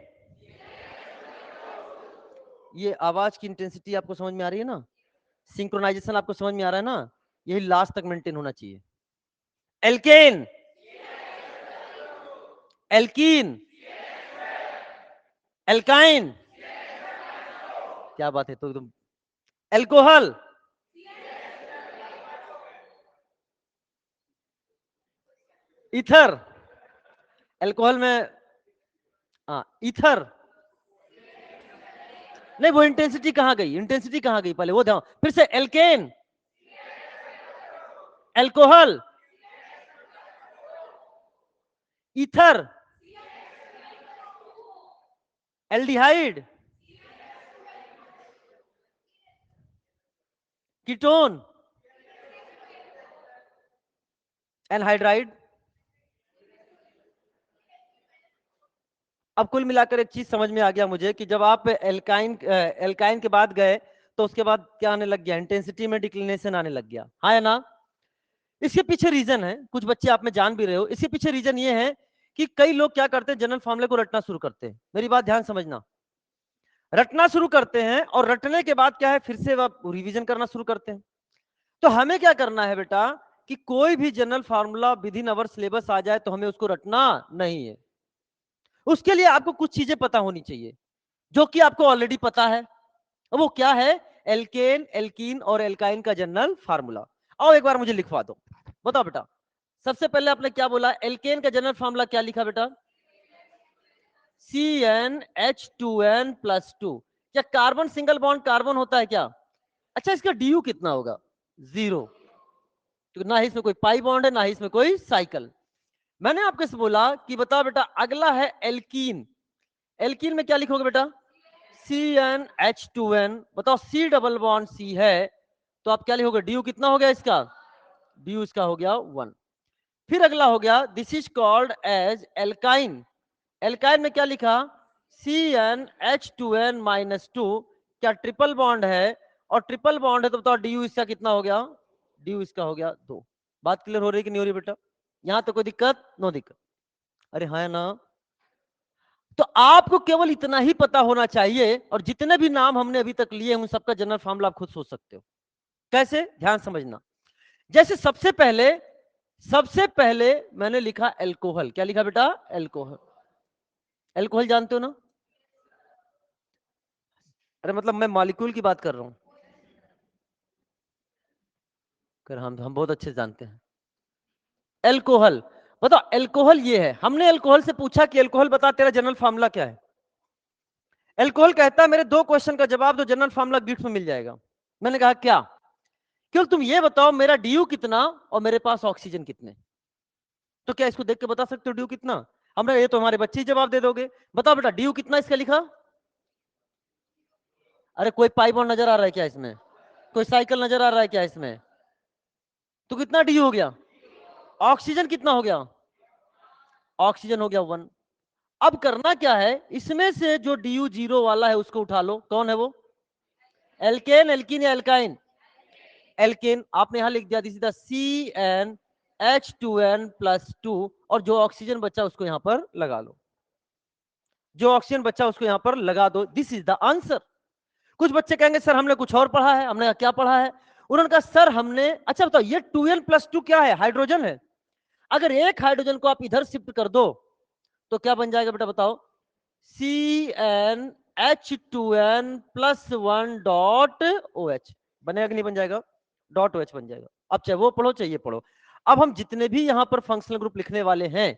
ये आवाज की इंटेंसिटी आपको समझ में आ रही है ना? सिंक्रोनाइजेशन आपको समझ में आ रहा है ना? यही लास्ट तक मेंटेन होना चाहिए। एल्केन, एल्कीन, एल्काइन, क्या बात है, तो एकदम। एल्कोहल, इथर, एल्कोहल में इथर, नहीं वो इंटेंसिटी कहां गई, इंटेंसिटी कहां गई पहले वो ध्यान, फिर से alkane, alcohol, ether, aldehyde, ketone, anhydride. अब कुल मिलाकर एक चीज समझ में आ गया मुझे कि जब आप एल्काइन के बाद गए तो उसके बाद क्या आने लग गया, इंटेंसिटी में डिक्लिनेशन आने लग गया, हाँ या ना? इसके पीछे रीजन है, कुछ बच्चे आप में जान भी रहे हो, इसके पीछे रीजन ये है कि कई लोग क्या करते हैं, जनरल फॉर्मूले को रटना शुरू करते हैं। मेरी बात ध्यान समझना, रटना शुरू करते हैं और रटने के बाद क्या है, फिर से रिवीजन करना शुरू करते हैं। तो हमें क्या करना है बेटा कि कोई भी general formula within our syllabus आ जाए तो हमें उसको रटना नहीं है। उसके लिए आपको कुछ चीजें पता होनी चाहिए जो कि आपको ऑलरेडी पता है। वो क्या है? एल्केन, एल्कीन और एल्काइन का जनरल फार्मूला। आओ एक बार मुझे लिखवा दो। बताओ बेटा, सबसे पहले आपने क्या बोला, एल्केन का जनरल फार्मूला क्या लिखा बेटा? CnH2n+2। क्या कार्बन सिंगल बॉन्ड कार्बन होता है क्या? अच्छा, इसका डी कितना होगा? 0। तो ना ही इसमें कोई पाई बॉन्ड है ना ही इसमें कोई साइकिल। मैंने आपको से बोला कि बताओ बेटा, अगला है एल्कीन। एल्कीन में क्या लिखोगे बेटा? CnH2n। बताओ, C डबल बॉन्ड C है तो आप क्या लिखोगे? डी कितना हो गया इसका? डी इसका हो गया 1। फिर अगला हो गया, this is called as alkyne. Alkyne में क्या लिखा? CnH2n-2। क्या ट्रिपल बॉन्ड है? और ट्रिपल बॉन्ड है तो बताओ डी इसका कितना हो गया? डी इसका हो गया 2। बात क्लियर हो रही है कि नहीं हो रही बेटा? यहां तो कोई दिक्कत? नो दिक्कत? अरे हाँ ना? तो आपको केवल इतना ही पता होना चाहिए और जितने भी नाम हमने अभी तक लिए उन सबका जनरल फॉर्मूला आप खुद सोच सकते हो। कैसे? ध्यान समझना। जैसे सबसे पहले मैंने लिखा एल्कोहल। क्या लिखा बेटा? एल्कोहल। एल्कोहल जानते हो ना? अरे मतलब मैं मॉलिक्यूल की बात कर रहा हूं। कर हम बहुत अच्छे से जानते हैं एल्कोहल। बताओ एल्कोहल ये है। हमने एल्कोहल से पूछा कि एल्कोहल बता तेरा जनरल फार्मूला क्या है। एल्कोहल कहता है मेरे 2 क्वेश्चन का जवाब दो, जनरल फार्मूला गिफ्ट में मिल जाएगा। मैंने कहा क्या? क्यों, तुम ये बताओ मेरा डी कितना और मेरे पास ऑक्सीजन कितने। तो क्या इसको देख के बता सकते हो डी कितना? हमने ये तो हमारे बच्चे ही जवाब दे दोगे। बताओ बेटा डी कितना इसका लिखा? अरे कोई पाई बॉन्ड नजर आ रहा है क्या इसमें? कोई साइकिल नजर आ रहा है क्या इसमें? तो कितना डी हो गया? ऑक्सीजन कितना हो गया? ऑक्सीजन हो गया 1। अब करना क्या है, इसमें से जो डी 0 वाला है उसको उठा लो। कौन है वो? एल्केन, एल्कीन या एल्काइन? एल्केन। आपने यहां लिख दिया दिस इज द CnH2n+2 और जो ऑक्सीजन बचा उसको यहां पर लगा लो। जो ऑक्सीजन बचा उसको यहां पर लगा दो। This is the answer. कुछ बच्चे कहेंगे सर हमने कुछ और पढ़ा है। हमने क्या पढ़ा है? उन्होंने कहा सर हमने, अच्छा बताओ ये 2n+2 क्या है? हाइड्रोजन है। अगर एक हाइड्रोजन को आप इधर शिफ्ट कर दो तो क्या बन जाएगा बेटा बताओ? CnH2n+1 बनेगा कि नहीं बन जाएगा? .OH बन जाएगा। अब चाहे वो पढ़ो चाहे ये पढ़ो। अब हम जितने भी यहां पर फंक्शनल ग्रुप लिखने वाले हैं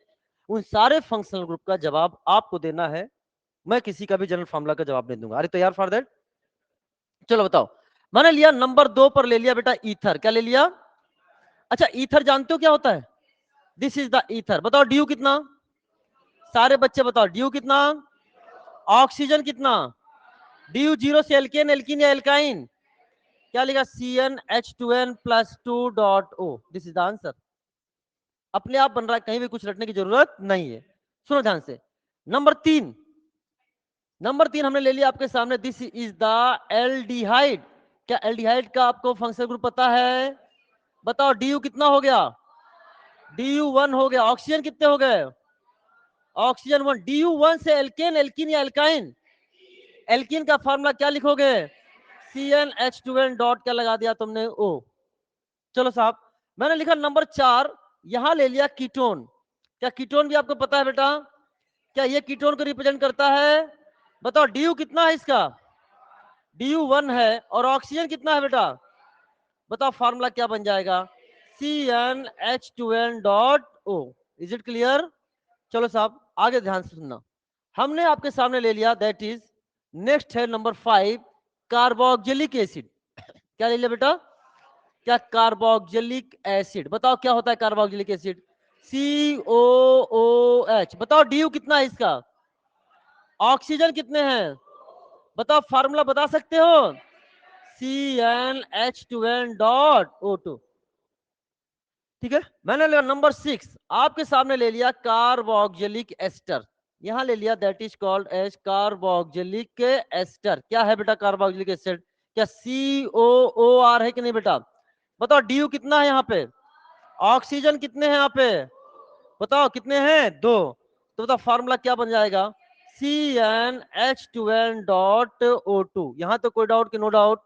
उन सारे फंक्शनल ग्रुप का जवाब आपको देना है। मैं किसी का भी जनरल फॉर्मूला का जवाब नहीं दूंगा। अरे तैयार फॉर दैट? चलो बताओ। मैंने लिया नंबर 2 पर ले लिया बेटा ईथर। क्या ले लिया? अच्छा ईथर जानते हो क्या होता है? This is the ether. बताओ ड्यू कितना? सारे बच्चे बताओ ड्यू कितना? ऑक्सीजन कितना? ड्यू 0 से एल्केन, एल्किन या एल्काइन? क्या लिखा? CnH2n+2.O। This is the answer. अपने आप बन रहा है, कहीं भी कुछ रटने की जरूरत नहीं है। सुनो ध्यान से। नंबर 3, नंबर 3 हमने ले लिया आपके सामने, दिस इज द एल्डिहाइड। क्या एल्डिहाइड का आपको फंक्शनल ग्रुप पता है? बताओ ड्यू कितना हो गया? DU1 हो गया। ऑक्सीजन कितने हो गए? ऑक्सीजन 1। DU1 से एल्केन, एल्किन या एल्काइन? एल्किन का फॉर्मूला क्या लिखोगे? CnH2n डॉट क्या लगा दिया तुमने? O। चलो साहब, मैंने लिखा नंबर 4, यहां ले लिया कीटोन। क्या कीटोन भी आपको पता है बेटा? क्या ये कीटोन को रिप्रेजेंट करता है? बताओ DU कितना है इसका? DU1 है। और ऑक्सीजन कितना है बेटा? बताओ फॉर्मूला क्या बन जाएगा? CnH2n dot O। Is it clear? चलो साहब आगे ध्यान से सुनना। हमने आपके सामने ले लिया, दैट इज नेक्स्ट है नंबर 5, कार्बोक्सिलिक एसिड। क्या ले लिया बेटा? क्या? Carboxylic acid. बताओ क्या होता है कार्बोक्सिलिक एसिड? COOH। बताओ DU कितना है इसका? ऑक्सीजन कितने हैं? बताओ फार्मूला बता सकते हो? CnH2n dot O2। ठीक है। मैंने लिया नंबर 6, आपके सामने ले लिया कार्बोक्सिलिक एस्टर। यहां ले लिया, that is called as carboxylic ester. क्या है बेटा कार्बोक्सिलिक एसिड? क्या COOR है कि नहीं बेटा? बताओ DU कितना है यहाँ पे? ऑक्सीजन कितने हैं यहाँ पे? बताओ कितने हैं? 2। तो बताओ फार्मूला क्या बन जाएगा? CnH2n dot O2। यहां तो कोई डाउट कि नो डाउट?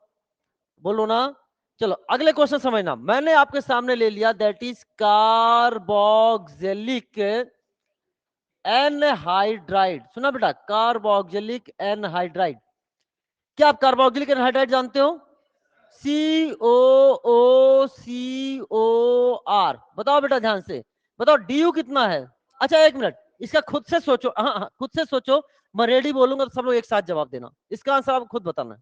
बोलो ना। चलो अगले क्वेश्चन समझना। मैंने आपके सामने ले लिया, दैट इज कार्बोक्सिलिक एनहाइड्राइड। सुना बेटा? Carboxylic anhydride. क्या आप कार्बोक्सिलिक एनहाइड्राइड जानते हो? COOCOR। बताओ बेटा ध्यान से। बताओ DU कितना है? अच्छा एक मिनट, इसका खुद से सोचो। हाँ हाँ खुद से सोचो। मैं रेडी बोलूंगा तो सब लोग एक साथ जवाब देना। इसका आंसर आप खुद बताना है।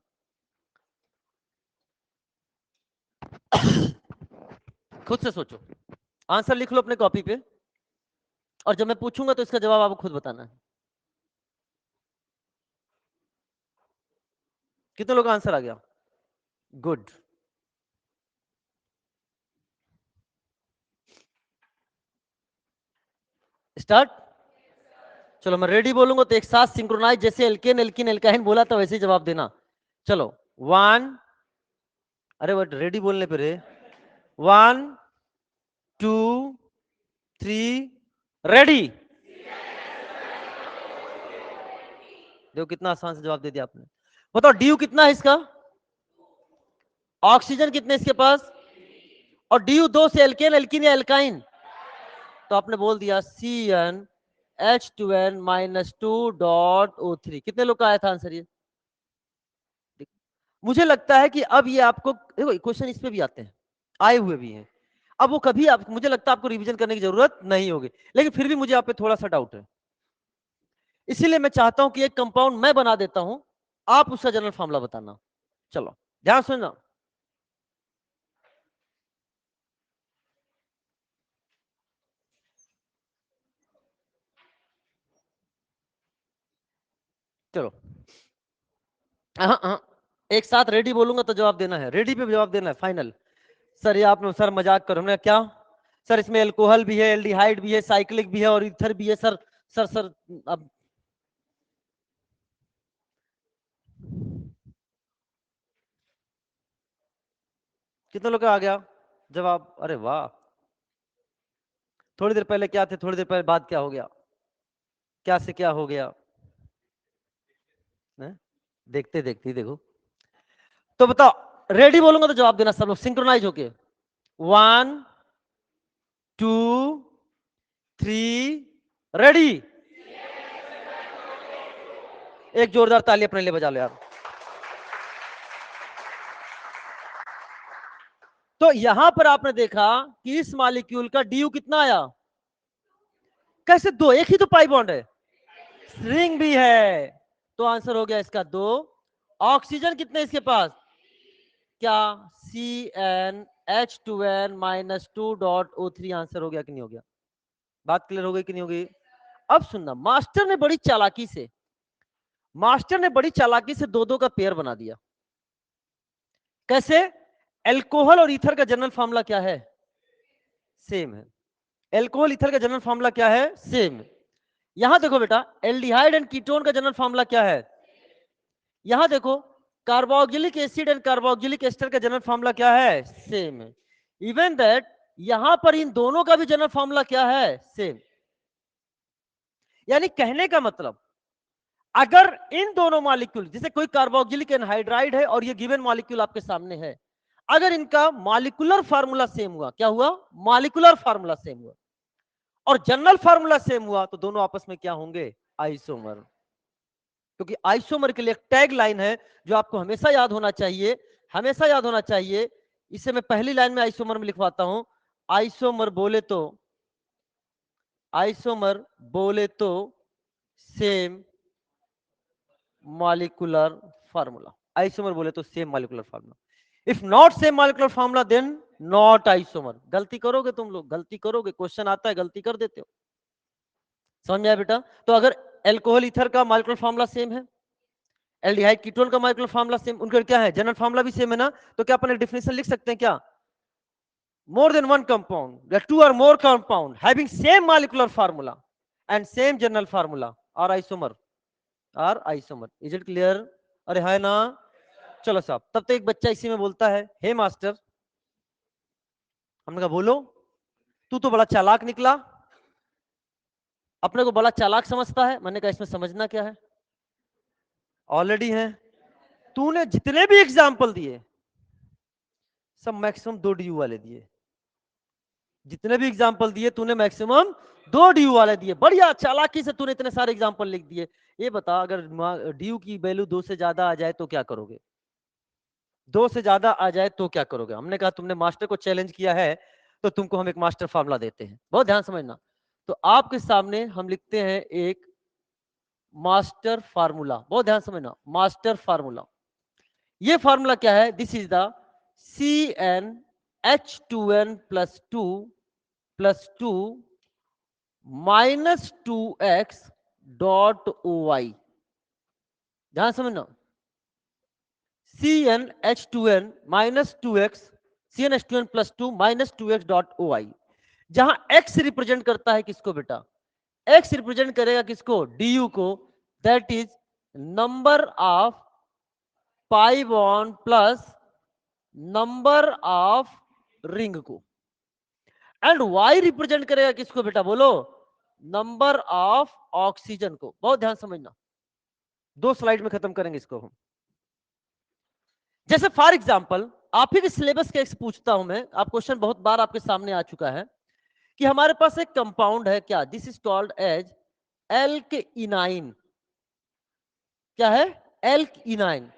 खुद से सोचो, आंसर लिख लो अपने कॉपी पे, और जब मैं पूछूंगा तो इसका जवाब आपको खुद बताना है। कितने लोग का आंसर आ गया? गुड। स्टार्ट। चलो मैं रेडी बोलूंगा तो एक साथ सिंक्रोनाइज, जैसे एल्केन एल्किन एल्काइन बोला था वैसे ही जवाब देना। चलो 1, अरे वो रेडी बोलने पे रे। 1 2 3 रेडी। देखो कितना आसान से जवाब दे दिया आपने। बताओ DU कितना है इसका? ऑक्सीजन कितने इसके पास? और DU2 से एल्केन, एल्किन या एल्काइन? तो आपने बोल दिया CnH2n-2 डॉट O3। कितने लोग का आया था आंसर ये? मुझे लगता है कि अब ये आपको, देखो क्वेश्चन इस पे भी आते हैं, आए हुए भी हैं। अब वो कभी आप, मुझे लगता है आपको रिवीजन करने की जरूरत नहीं होगी, लेकिन फिर भी मुझे आप पे थोड़ा सा डाउट है। इसीलिए मैं चाहता हूं कि एक कंपाउंड मैं बना देता हूं, आप उसका जनरल फॉर्मूला बताना। चलो ध्यान सुनना। चलो हाँ हाँ, एक साथ रेडी बोलूंगा तो जवाब देना है, रेडी पे जवाब देना है फाइनल। सर ये आपने सर मजाक करो, हमने क्या? सर इसमें एल्कोहल भी है, एल्डिहाइड भी है, साइक्लिक भी है और इथर भी है सर। सर अब कितने लोग का आ गया जवाब? अरे वाह। थोड़ी देर पहले क्या थे, थोड़ी देर पहले बाद क्या हो गया? क्या से क्या हो गया? देखते देखते देखो। तो बताओ रेडी बोलूंगा तो जवाब देना सब लोग सिंक्रोनाइज होके। 1 2 3 रेडी। एक जोरदार ताली अपने लिए बजा लो यार। तो यहां पर आपने देखा कि इस मॉलिक्यूल का डी कितना आया? कैसे दो? एक ही तो पाई बॉन्ड है, रिंग भी है, तो आंसर हो गया इसका 2। ऑक्सीजन कितने इसके पास? क्या CnH2n-2.O3 आंसर हो गया कि नहीं हो गया? बात क्लियर हो गई कि नहीं हो गई? अब सुनना, मास्टर ने बड़ी चालाकी से दो दो का पेयर बना दिया। कैसे? एल्कोहल और ईथर का जनरल फार्मूला क्या है? सेम है। एल्कोहल ईथर का जनरल फार्मूला क्या है? सेम। यहां देखो बेटा, एल्डिहाइड एंड कीटोन का जनरल फार्मूला क्या है? यहां देखो, carboxylic acid and carboxylic ester का जनरल फार्मूला क्या है? सेम है। इवन दैट यहां पर इन दोनों का भी जनरल फार्मूला क्या है? सेम। यानी कहने का मतलब, अगर इन दोनों मॉलिक्यूल, जैसे कोई कार्बोक्सिलिक एनहाइड्राइड है और ये गिवन मॉलिक्यूल आपके सामने है, अगर इनका मॉलिक्यूलर फार्मूला सेम हुआ, क्या हुआ? मॉलिक्यूलर फार्मूला सेम हुआ, और जनरल फार्मूला सेम हुआ, तो दोनों आपस में क्या होंगे? आइसोमर। क्योंकि आइसोमर के लिए एक टैग लाइन है जो आपको हमेशा याद होना चाहिए, हमेशा याद होना चाहिए। इसे मैं पहली लाइन में आइसोमर में लिखवाता हूं। आइसोमर बोले तो सेम मॉलिक्यूलर फार्मूला। आइसोमर बोले तो same molecular formula. If not same molecular formula then not isomer. गलती करोगे तुम लोग, गलती करोगे, क्वेश्चन आता है गलती कर देते हो। समझ में आया बेटा? तो अगर एल्कोहल ईथर का मॉलिक्यूलर फार्मूला सेम है, एल्डिहाइड कीटोन का मॉलिक्यूलर फार्मूला सेम, उनका क्या है? जनरल फार्मूला भी सेम है ना, तो क्या अपन एक डेफिनेशन लिख सकते हैं क्या? मोर देन वन कंपाउंड या two or more compound having same molecular formula and same general formula are isomer. Is it clear? अरे है ना? चलो साहब, तब तो एक बच्चा इसी में बोलता है, हे मास्टर। हमने कहा बोलो। तू तो बड़ा चालाक निकला, अपने को बड़ा चालाक समझता है। मैंने कहा इसमें समझना क्या है, ऑलरेडी है। तूने जितने भी एग्जाम्पल दिए सब मैक्सिमम 2 DU वाले दिए, जितने भी एग्जाम्पल दिए तूने मैक्सिमम 2 DU वाले दिए। बढ़िया चालाकी से तूने इतने सारे एग्जाम्पल लिख दिए। ये बता, अगर DU की वैल्यू 2 से ज्यादा आ जाए तो क्या करोगे? 2 से ज्यादा आ जाए तो क्या करोगे? हमने कहा तुमने मास्टर को चैलेंज किया है तो तुमको हम एक मास्टर फार्मूला देते हैं, बहुत ध्यान समझना। तो आपके सामने हम लिखते हैं एक मास्टर फार्मूला, बहुत ध्यान समझना, मास्टर फार्मूला। ये फार्मूला क्या है? This is the CnH2n+2 +2 -2x.OY। ध्यान समझना, CnH2n -2x, CnH2n+2 -2x.OY। जहां x रिप्रेजेंट करता है किसको बेटा? x रिप्रेजेंट करेगा किसको? DU को। That is number of pi bond plus number of ring को। एंड y रिप्रेजेंट करेगा किसको बेटा? बोलो, नंबर ऑफ ऑक्सीजन को। बहुत ध्यान समझना, 2 स्लाइड में खत्म करेंगे इसको हम। जैसे फॉर एग्जांपल, आप ही के सिलेबस के पूछता हूं मैं, आप क्वेश्चन बहुत बार आपके सामने आ चुका है कि हमारे पास एक कंपाउंड है, क्या? This is called as alkenyne. क्या है? Alkenyne.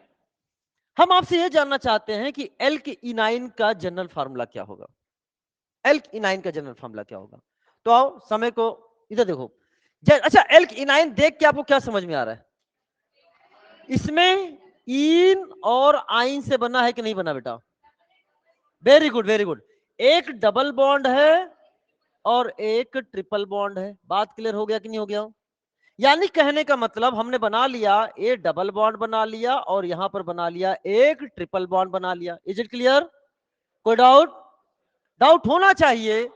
हम आपसे यह जानना चाहते हैं कि एल्क इनाइन का जनरल फार्मूला क्या होगा? एल्क इनाइन का जनरल फार्मूला क्या होगा? तो आओ समय को इधर देखो। अच्छा, एल्क इनाइन देख के आपको क्या समझ में आ रहा है? इसमें इन और आइन से बना है कि नहीं बना बेटा? Very good, very good. एक डबल बॉन्ड है और एक ट्रिपल बॉन्ड है। बात क्लियर हो गया कि नहीं हो गया? यानी कहने का मतलब, हमने बना लिया, ए डबल बॉन्ड बना लिया और यहां पर बना लिया एक ट्रिपल बॉन्ड बना लिया। Is it clear? कोई डाउट? डाउट होना चाहिए।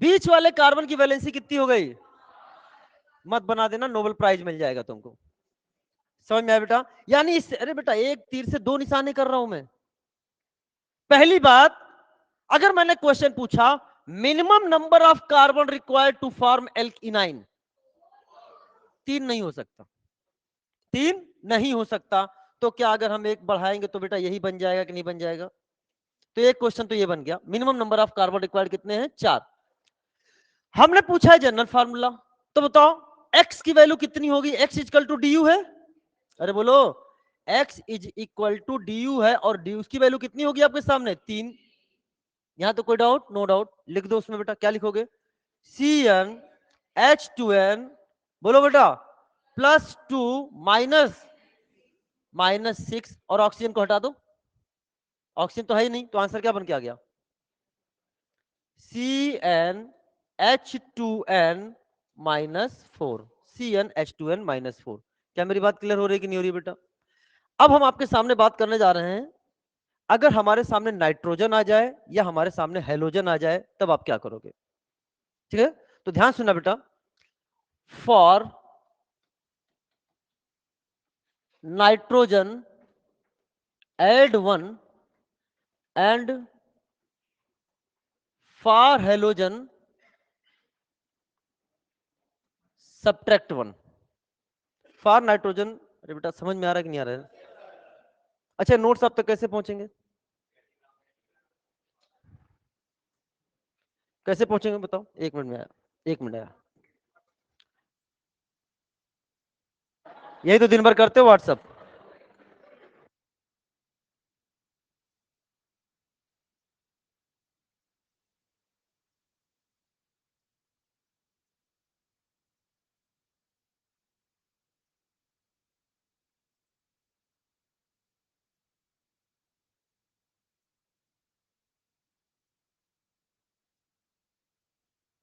बीच वाले कार्बन की वैलेंसी कितनी हो गई? मत बना देना, नोबेल प्राइज मिल जाएगा तुमको। समझ में आया बेटा? यानी इस, अरे बेटा, एक तीर से 2 निशाने कर रहा हूं मैं। पहली बात, अगर मैंने क्वेश्चन पूछा minimum number of carbon required to form alkenyne, 3 नहीं हो सकता, 3 नहीं हो सकता। तो क्या अगर हम एक बढ़ाएंगे तो बेटा यही बन जाएगा कि नहीं बन जाएगा? तो एक क्वेश्चन तो ये बन गया। Minimum number of carbon required कितने हैं? 4। हमने पूछा है जनरल फार्मूला, तो बताओ x की वैल्यू कितनी होगी? x equal to D U है, अरे बोलो, x is equal to D U है, और डी की वैल्यू कितनी होगी आपके सामने? 3। यहां तो कोई डाउट? No doubt. लिख दो उसमें बेटा, क्या लिखोगे? CnH2n, बोलो बेटा, +2 -6, और ऑक्सीजन को हटा दो, ऑक्सीजन तो है ही नहीं, तो आंसर क्या बन के आ गया? CnH2n -4, CnH2n -4। क्या मेरी बात क्लियर हो रही है कि नहीं हो रही बेटा? अब हम आपके सामने बात करने जा रहे हैं, अगर हमारे सामने नाइट्रोजन आ जाए या हमारे सामने हेलोजन आ जाए तब आप क्या करोगे? ठीक है, तो ध्यान सुनना बेटा। For nitrogen add 1 and for halogen subtract 1। For nitrogen, अरे बेटा समझ में आ रहा है कि नहीं आ रहा है? अच्छा, नोट्स आप तक कैसे पहुंचेंगे? कैसे पहुंचेंगे बताओ? 1 मिनट में आया, 1 मिनट आया। यही तो दिन भर करते हो व्हाट्सअप।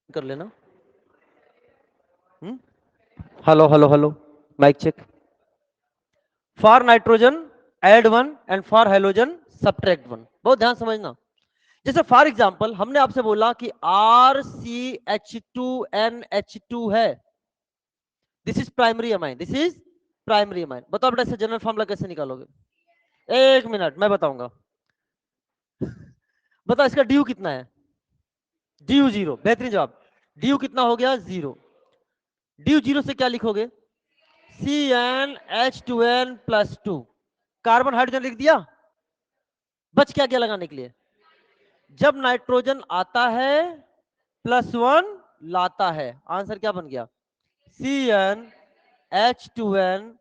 कर लेना। Hello hello hello, mic check. For nitrogen add 1 and for halogen subtract 1। बहुत ध्यान समझना। जैसे फॉर एग्जांपल हमने आपसे बोला कि RCH2NH2 है, this is primary amine, this is primary amine. बताओ बेटा इससे जनरल फॉर्मूला कैसे निकालोगे? 1 मिनट मैं बताऊंगा। बताओ इसका ड्यू कितना है? ड्यू 0, बेहतरीन जवाब। ड्यू कितना हो गया? 0। ड्यू 0 से क्या लिखोगे? CnH2n+2। कार्बन हाइड्रोजन लिख दिया, बच क्या गया लगाने के लिए? जब नाइट्रोजन आता है +1 लाता है, आंसर क्या बन गया? CnH2n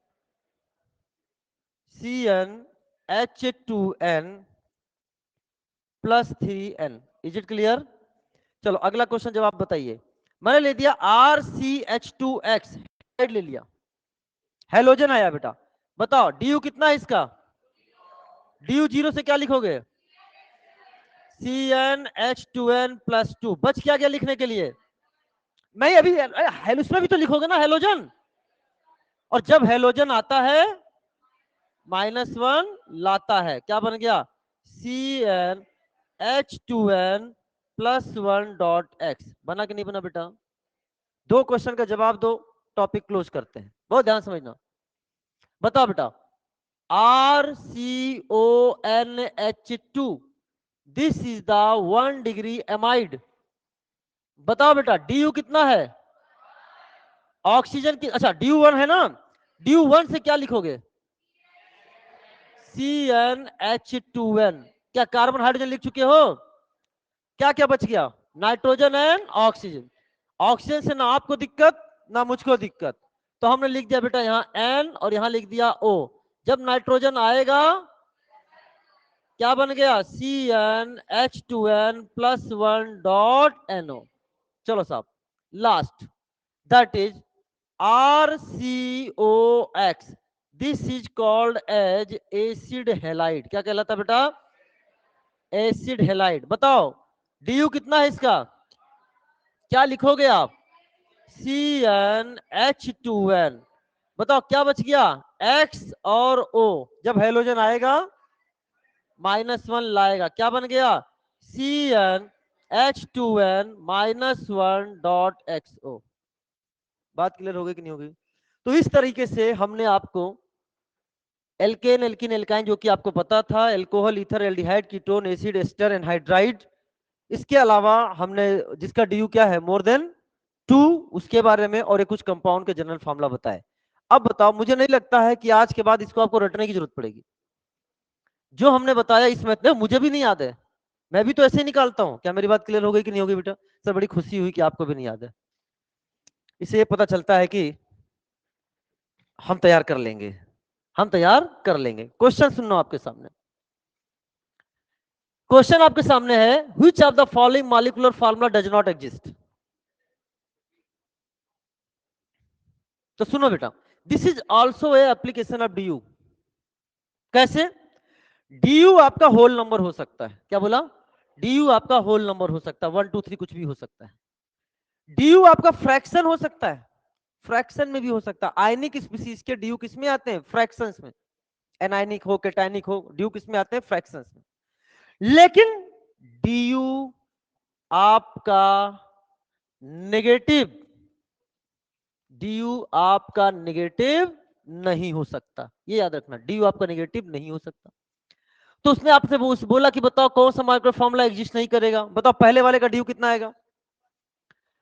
+3n। Is it clear? चलो अगला क्वेश्चन जवाब बताइए। मैंने ले दिया RCH2X, ले लिया, हेलोजन आया बेटा। बताओ ड्यू कितना है इसका? ड्यू 0 से क्या लिखोगे? CnH2n+2। बच क्या गया लिखने के लिए? नहीं अभी हेलोजन भी तो लिखोगे ना, हेलोजन। और जब हेलोजन आता है -1 लाता है, क्या बन गया? CnH2n+1.x। बना कि नहीं बना बेटा? 2 क्वेश्चन का जवाब दो, टॉपिक क्लोज करते हैं। बहुत ध्यान समझना। बताओ बेटा, RCONH2, this is the 1 degree amide. बताओ बेटा ड्यू कितना है? ऑक्सीजन की, अच्छा ड्यू 1 है ना, ड्यू 1 से क्या लिखोगे? CnH2n। क्या कार्बन हाइड्रोजन लिख चुके हो? क्या क्या बच गया? Nitrogen and oxygen. ऑक्सीजन से ना आपको दिक्कत ना मुझको दिक्कत, तो हमने लिख दिया बेटा यहाँ N और यहाँ लिख दिया O। जब नाइट्रोजन आएगा क्या बन गया? CnH2n+1.NO। चलो साहब, last, that is RCOX, this is called as acid halide. क्या कहलाता बेटा? Acid halide. बताओ ड्यू कितना है इसका? क्या लिखोगे आप? CnH2n। बताओ क्या बच गया? X और O। जब हेलोजन आएगा -1 लाएगा, क्या बन गया? CnH2n-1.XO। बात क्लियर हो गई कि नहीं होगी? तो इस तरीके से हमने आपको एल्केन, एल्किन, एल्काइन जो कि आपको पता था, alcohol, ether, aldehyde, ketone, acid, ester, anhydride, इसके अलावा हमने जिसका ड्यू क्या है? मोर देन 2, उसके बारे में, और एक कुछ कंपाउंड के जनरल फार्मूला बताए। अब बताओ, मुझे नहीं लगता है कि आज के बाद इसको आपको रटने की जरूरत पड़ेगी। जो हमने बताया इस मेथड में मुझे भी नहीं याद है, मैं भी तो ऐसे ही निकालता हूं। क्या मेरी बात क्लियर हो गई कि नहीं होगी बेटा? सर बड़ी खुशी हुई कि आपको भी नहीं याद है। इससे ये पता चलता है कि हम तैयार कर लेंगे, हम तैयार कर लेंगे। क्वेश्चन सुनना आपके सामने। क्वेश्चन आपके सामने है, which of the following molecular formula does not exist. तो सुनो बेटा, this is also a application of D you. कैसे? डी यू आपका होल नंबर हो सकता है। क्या बोला? डी यू आपका होल नंबर हो सकता है, 1 2 3 कुछ भी हो सकता है। डी यू आपका फ्रैक्शन हो सकता है, फ्रैक्शन में भी हो सकता है। आयनिक स्पीसीज के डी यू किस में आते हैं? फ्रैक्शंस में। एनायनिक हो कैटायनिक हो, डी यू किस में आते हैं? फ्रैक्शंस में। लेकिन डी यू आपका नेगेटिव, डी यू आपका नेगेटिव नहीं हो सकता, ये याद रखना। डी यू आपका नेगेटिव नहीं हो सकता। तो उसने आपसे बोला कि बताओ कौन सा माइक्रो फॉर्मूला एग्जिस्ट नहीं करेगा। बताओ पहले वाले का डी यू कितना आएगा?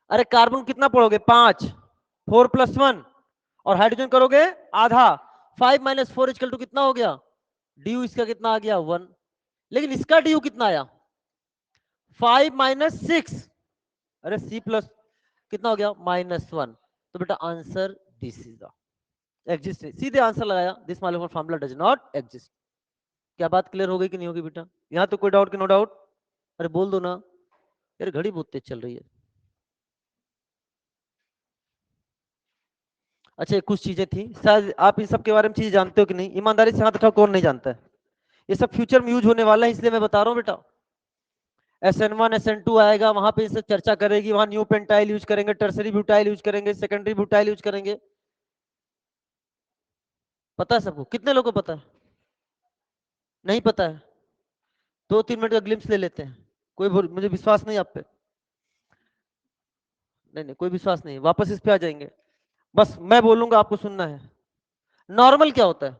अरे कार्बन कितना पढ़ोगे? 5, 4 + 1, और हाइड्रोजन करोगे आधा, 5 - 4 = कितना हो गया? डी यू इसका कितना आ गया? 1। लेकिन इसका डी यू कितना आया? 5 - 6, अरे सी प्लस कितना हो गया? -1। तो बेटा answer this is the exist. सीधे आंसर लगाया, this molecular formula does not exist. क्या बात क्लियर हो गई कि नहीं होगी बेटा? यहां तो कोई डाउट कि नो डाउट? अरे बोल दो ना यार, घड़ी बहुत तेज चल रही है। अच्छा कुछ चीजें थी, शायद आप इन सब के बारे में चीज जानते हो कि नहीं? ईमानदारी से हाथ उठाओ कौन नहीं जानता है। ये सब फ्यूचर में यूज होने वाला है, इसलिए मैं बता रहा हूँ बेटा। SN1 SN2 आएगा, वहां पे इससे चर्चा करेगी, वहां न्यू पेंटाइल यूज करेंगे, टर्सरी ब्यूटाइल यूज करेंगे, सेकेंडरी ब्यूटाइल यूज करेंगे। पता है सबको? कितने लोगों को पता है? नहीं पता है? 2-3 मिनट का ग्लिम्स ले लेते हैं। कोई मुझे विश्वास नहीं आप पे। नहीं नहीं कोई विश्वास नहीं, वापस इस पे आ जाएंगे। बस मैं बोलूंगा आपको सुनना है। नॉर्मल क्या होता है?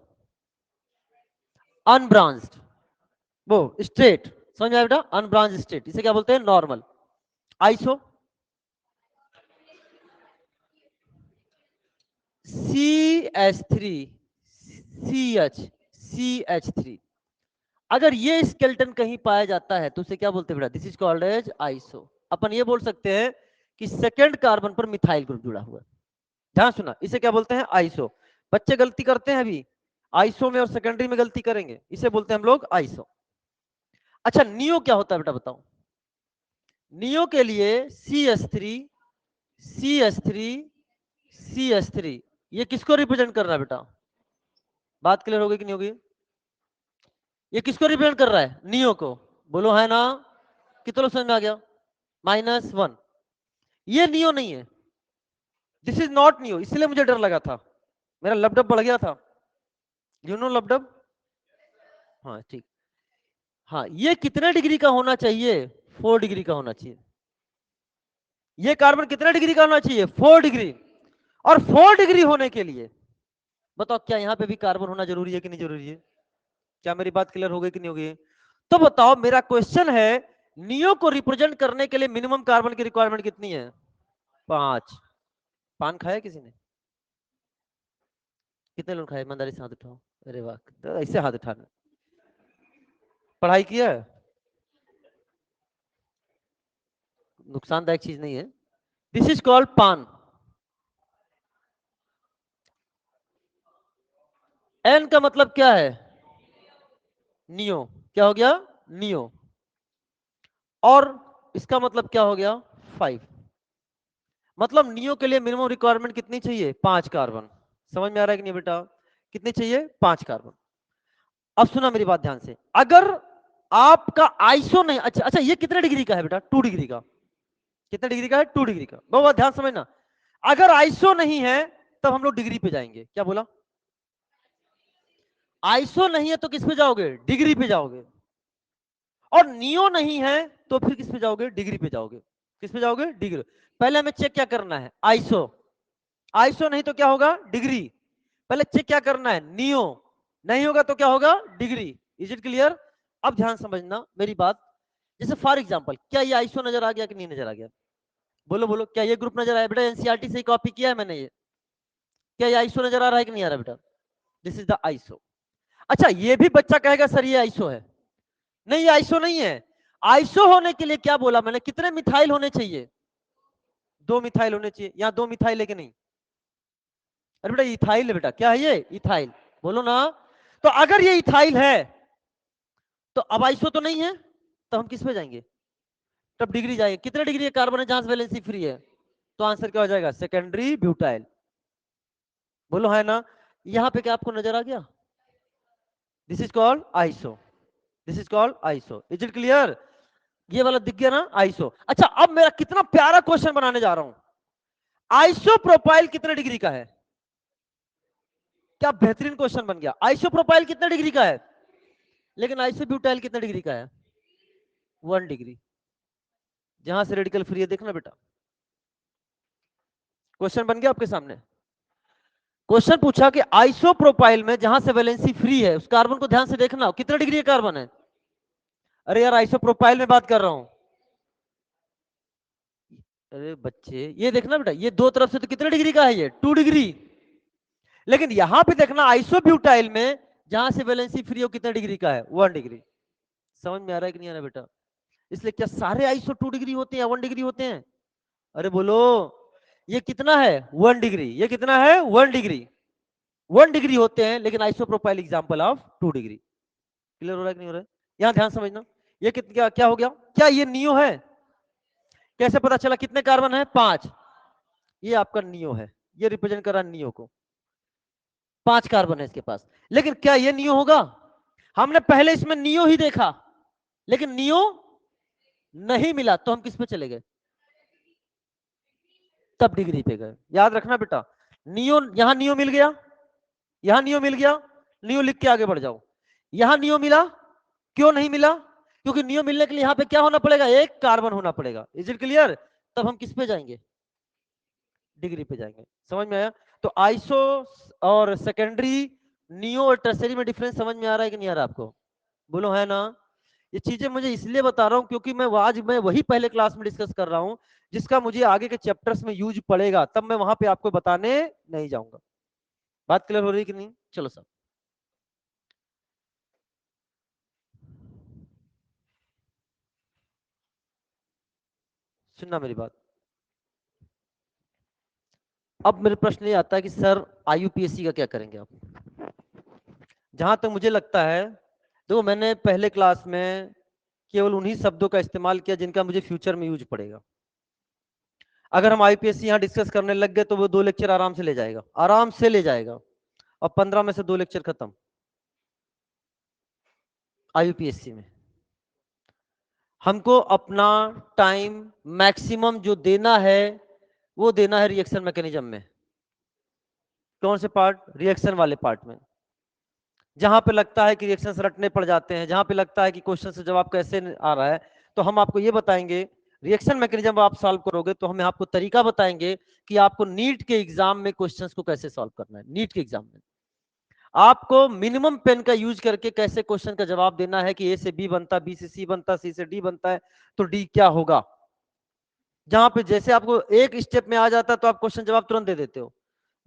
अनब्रांच्ड, वो स्ट्रेट। समझ में आया बेटा? अनब्रांच स्टेट, इसे क्या बोलते हैं? नॉर्मल। Iso, CH3, CH3। अगर ये स्केलेटन कहीं पाया जाता है तो उसे क्या बोलते हैं बेटा? This is called as iso. अपन ये बोल सकते हैं कि सेकंड कार्बन पर मिथाइल ग्रुप जुड़ा हुआ है। ध्यान सुना, इसे क्या बोलते हैं? आइसो। बच्चे गलती करते हैं अभी, आइसो में और सेकेंडरी में गलती करेंगे, इसे बोलते हैं हम लोग आइसो। अच्छा नियो क्या होता है बेटा बताओ? नियो के लिए CH3, CH3, CH3, ये किसको रिप्रेजेंट कर रहा है बेटा? बात क्लियर हो गई कि नहीं होगी? ये किसको रिप्रेजेंट कर रहा है? नियो को। बोलो है ना? कितने लोग समझ में आ गया? -1। ये नियो नहीं है, दिस इज नॉट नियो, इसलिए मुझे डर लगा था, मेरा लपडप बढ़ गया था। You know lub dub? हाँ ठीक। हाँ ये कितने डिग्री का होना चाहिए? 4 डिग्री का होना चाहिए। ये कार्बन कितने डिग्री का होना चाहिए? 4 डिग्री। और 4 डिग्री होने के लिए बताओ क्या यहाँ पे भी कार्बन होना जरूरी है कि नहीं जरूरी है? क्या मेरी बात क्लियर हो गई कि नहीं होगी? तो बताओ मेरा क्वेश्चन है, नियो को रिप्रेजेंट करने के लिए मिनिमम कार्बन की रिक्वायरमेंट कितनी है? 5। पान खाया किसी ने? कितने लोग खाए? ईमानदारी से हाथ उठाओ। अरे वाह, तो ऐसे हाथ उठाना। पढ़ाई किया है? नुकसानदायक चीज नहीं है। दिस इज कॉल्ड पान। एन का मतलब क्या है? नियो। क्या हो गया? नियो। और इसका मतलब क्या हो गया? 5। मतलब नियो के लिए मिनिमम रिक्वायरमेंट कितनी चाहिए? 5 कार्बन। समझ में आ रहा है कि नहीं बेटा? कितनी चाहिए? 5 कार्बन। अब सुना मेरी बात ध्यान से, अगर आपका आइसो नहीं, अच्छा अच्छा ये कितने डिग्री का है बेटा? 2 डिग्री का। कितने डिग्री का है? 2 डिग्री का। बहुत ध्यान समझना, अगर आइसो नहीं है तब हम लोग डिग्री पे जाएंगे। क्या बोला? आइसो नहीं है तो किस पे जाओगे? डिग्री पे जाओगे। और नियो नहीं है तो फिर किस पे जाओगे? डिग्री पे जाओगे। किस पे जाओगे? डिग्री। पहले हमें चेक क्या करना है? आइसो। आइसो नहीं तो क्या होगा? डिग्री। पहले चेक क्या करना है? नियो। नहीं होगा तो क्या होगा? डिग्री। Is it clear? अब ध्यान समझना मेरी बात। जैसे फॉर एग्जांपल, क्या ये आइसो नजर आ गया कि नहीं नजर आ गया? बोलो बोलो, क्या ये ग्रुप नजर आया बेटा? एनसीईआरटी से कॉपी किया है मैंने ये? क्या ये आइसो नजर आ रहा है कि नहीं आ रहा बेटा? This is the iso. अच्छा, ये भी बच्चा कहेगा सर ये आइसो है। नहीं, ये आइसो नहीं है। आइसो होने के लिए क्या बोला मैंने, कितने मिथाइल होने चाहिए? 2 मिथाइल होने चाहिए। यहाँ 2 मिथाइल है कि नहीं? अरे बेटा इथाइल है बेटा, क्या है ये? इथाइल। बोलो ना। तो अगर ये इथाइल है तो अब आइसो तो नहीं है, तो हम किस पे जाएंगे? तब डिग्री जाएंगे। कितने डिग्री है कार्बन है जहां से वैलेंसी फ्री है? तो आंसर क्या हो जाएगा? Secondary butyl. बोलो है ना। यहां पे क्या आपको नजर आ गया? This is called iso. This is called iso. Is it clear? ये वाला दिख गया ना, आइसो। अच्छा, अब मेरा कितना प्यारा क्वेश्चन बनाने जा रहा हूं। आइसो प्रोपाइल कितने डिग्री का है? क्या बेहतरीन क्वेश्चन बन गया। आइसो प्रोपाइल कितने डिग्री का है? लेकिन आइसो ब्यूटाइल कितने डिग्री का है? 1 डिग्री। जहां से रेडिकल फ्री है, देखना बेटा। क्वेश्चन बन गया आपके सामने। क्वेश्चन पूछा कि आइसोप्रोपाइल में जहां से वैलेंसी फ्री है उस कार्बन को ध्यान से देखना, कितने डिग्री का कार्बन है? अरे यार आइसोप्रोपाइल में बात कर रहा हूं। अरे बच्चे ये देखना बेटा, ये दो तरफ से तो कितने डिग्री का है? ये 2 डिग्री। लेकिन यहां पे देखना आइसोब्यूटाइल में जहां से वैलेंसी फ्री हो कितने डिग्री का है? 1 डिग्री। समझ में आ रहा है कि नहीं आ रहा बेटा? इसलिए क्या सारे आइसो 2 डिग्री होते हैं या 1 डिग्री होते हैं? अरे बोलो। ये कितना है? 1 डिग्री। ये कितना है? 1 डिग्री। 1 डिग्री होते हैं, लेकिन isopropyl example of 2 degree. Clear हो रहा है कि नहीं हो रहा है? यहां ध्यान समझना। ये क्या क्या हो गया? क्या ये नियो है? कैसे पता चला कितने कार्बन है? 5। ये आपका नियो है। ये रिप्रेजेंट कर रहा है नियो को। 5 कार्बन है इसके पास। लेकिन क्या ये नियो होगा? हमने पहले इसमें नियो ही देखा, लेकिन नियो नहीं मिला, तो हम किस पे चले गए? तब डिग्री पे गए। याद रखना बेटा। नियो, यहां नियो मिल गया, यहां नियो मिल गया, नियो लिख के आगे बढ़ जाओ। यहां नियो मिला, क्यों नहीं मिला? क्योंकि नियो मिलने के लिए यहां पे क्या होना पड़ेगा? एक कार्बन होना पड़ेगा। Is it clear? तब हम किस पे जाएंगे? डिग्री पे जाएंगे। समझ में आया? तो आइसो और सेकेंडरी, नियो और टर्सरी में डिफरेंस समझ में आ रहा है कि नहीं आ रहा आपको? बोलो है ना। ये चीजें मुझे इसलिए बता रहा हूं क्योंकि मैं वही पहले क्लास में डिस्कस कर रहा हूं जिसका मुझे आगे के चैप्टर्स में यूज पड़ेगा, तब मैं वहां पे आपको बताने नहीं जाऊंगा। बात क्लियर हो रही है कि नहीं? चलो सब सुनना मेरी बात। अब मेरे प्रश्न ये आता है कि सर आईयूपीएससी का क्या करेंगे आप? जहां तक मुझे लगता है, तो मैंने पहले क्लास में केवल उन्हीं शब्दों का इस्तेमाल किया जिनका मुझे फ्यूचर में यूज पड़ेगा। अगर हम आईपीएससी यहाँ डिस्कस करने लग गए तो वो 2 लेक्चर आराम से ले जाएगा, आराम से ले जाएगा। और 15 में से 2 लेक्चर खत्म आईयूपीएससी में। हमको अपना टाइम मैक्सिमम जो देना है वो देना है रिएक्शन मैकेनिज्म में। कौन से पार्ट? रिएक्शन वाले पार्ट में। जहां पे लगता है कि रिएक्शंस रटने पड़ जाते हैं, जहां पे लगता है कि क्वेश्चन से जवाब कैसे आ रहा है, तो हम आपको ये बताएंगे। रिएक्शन मैकेनिज्म आप सॉल्व करोगे तो हम आपको तरीका बताएंगे कि आपको नीट के एग्जाम में क्वेश्चंस को कैसे सॉल्व करना है। नीट के एग्जाम में आपको मिनिमम पेन का यूज करके कैसे क्वेश्चन का जवाब देना है कि ए से बी बनता, बी से सी बनता, सी से डी बनता है, तो डी क्या होगा। जहां पे जैसे आपको एक स्टेप में आ जाता है तो आप क्वेश्चन जवाब तुरंत दे देते हो।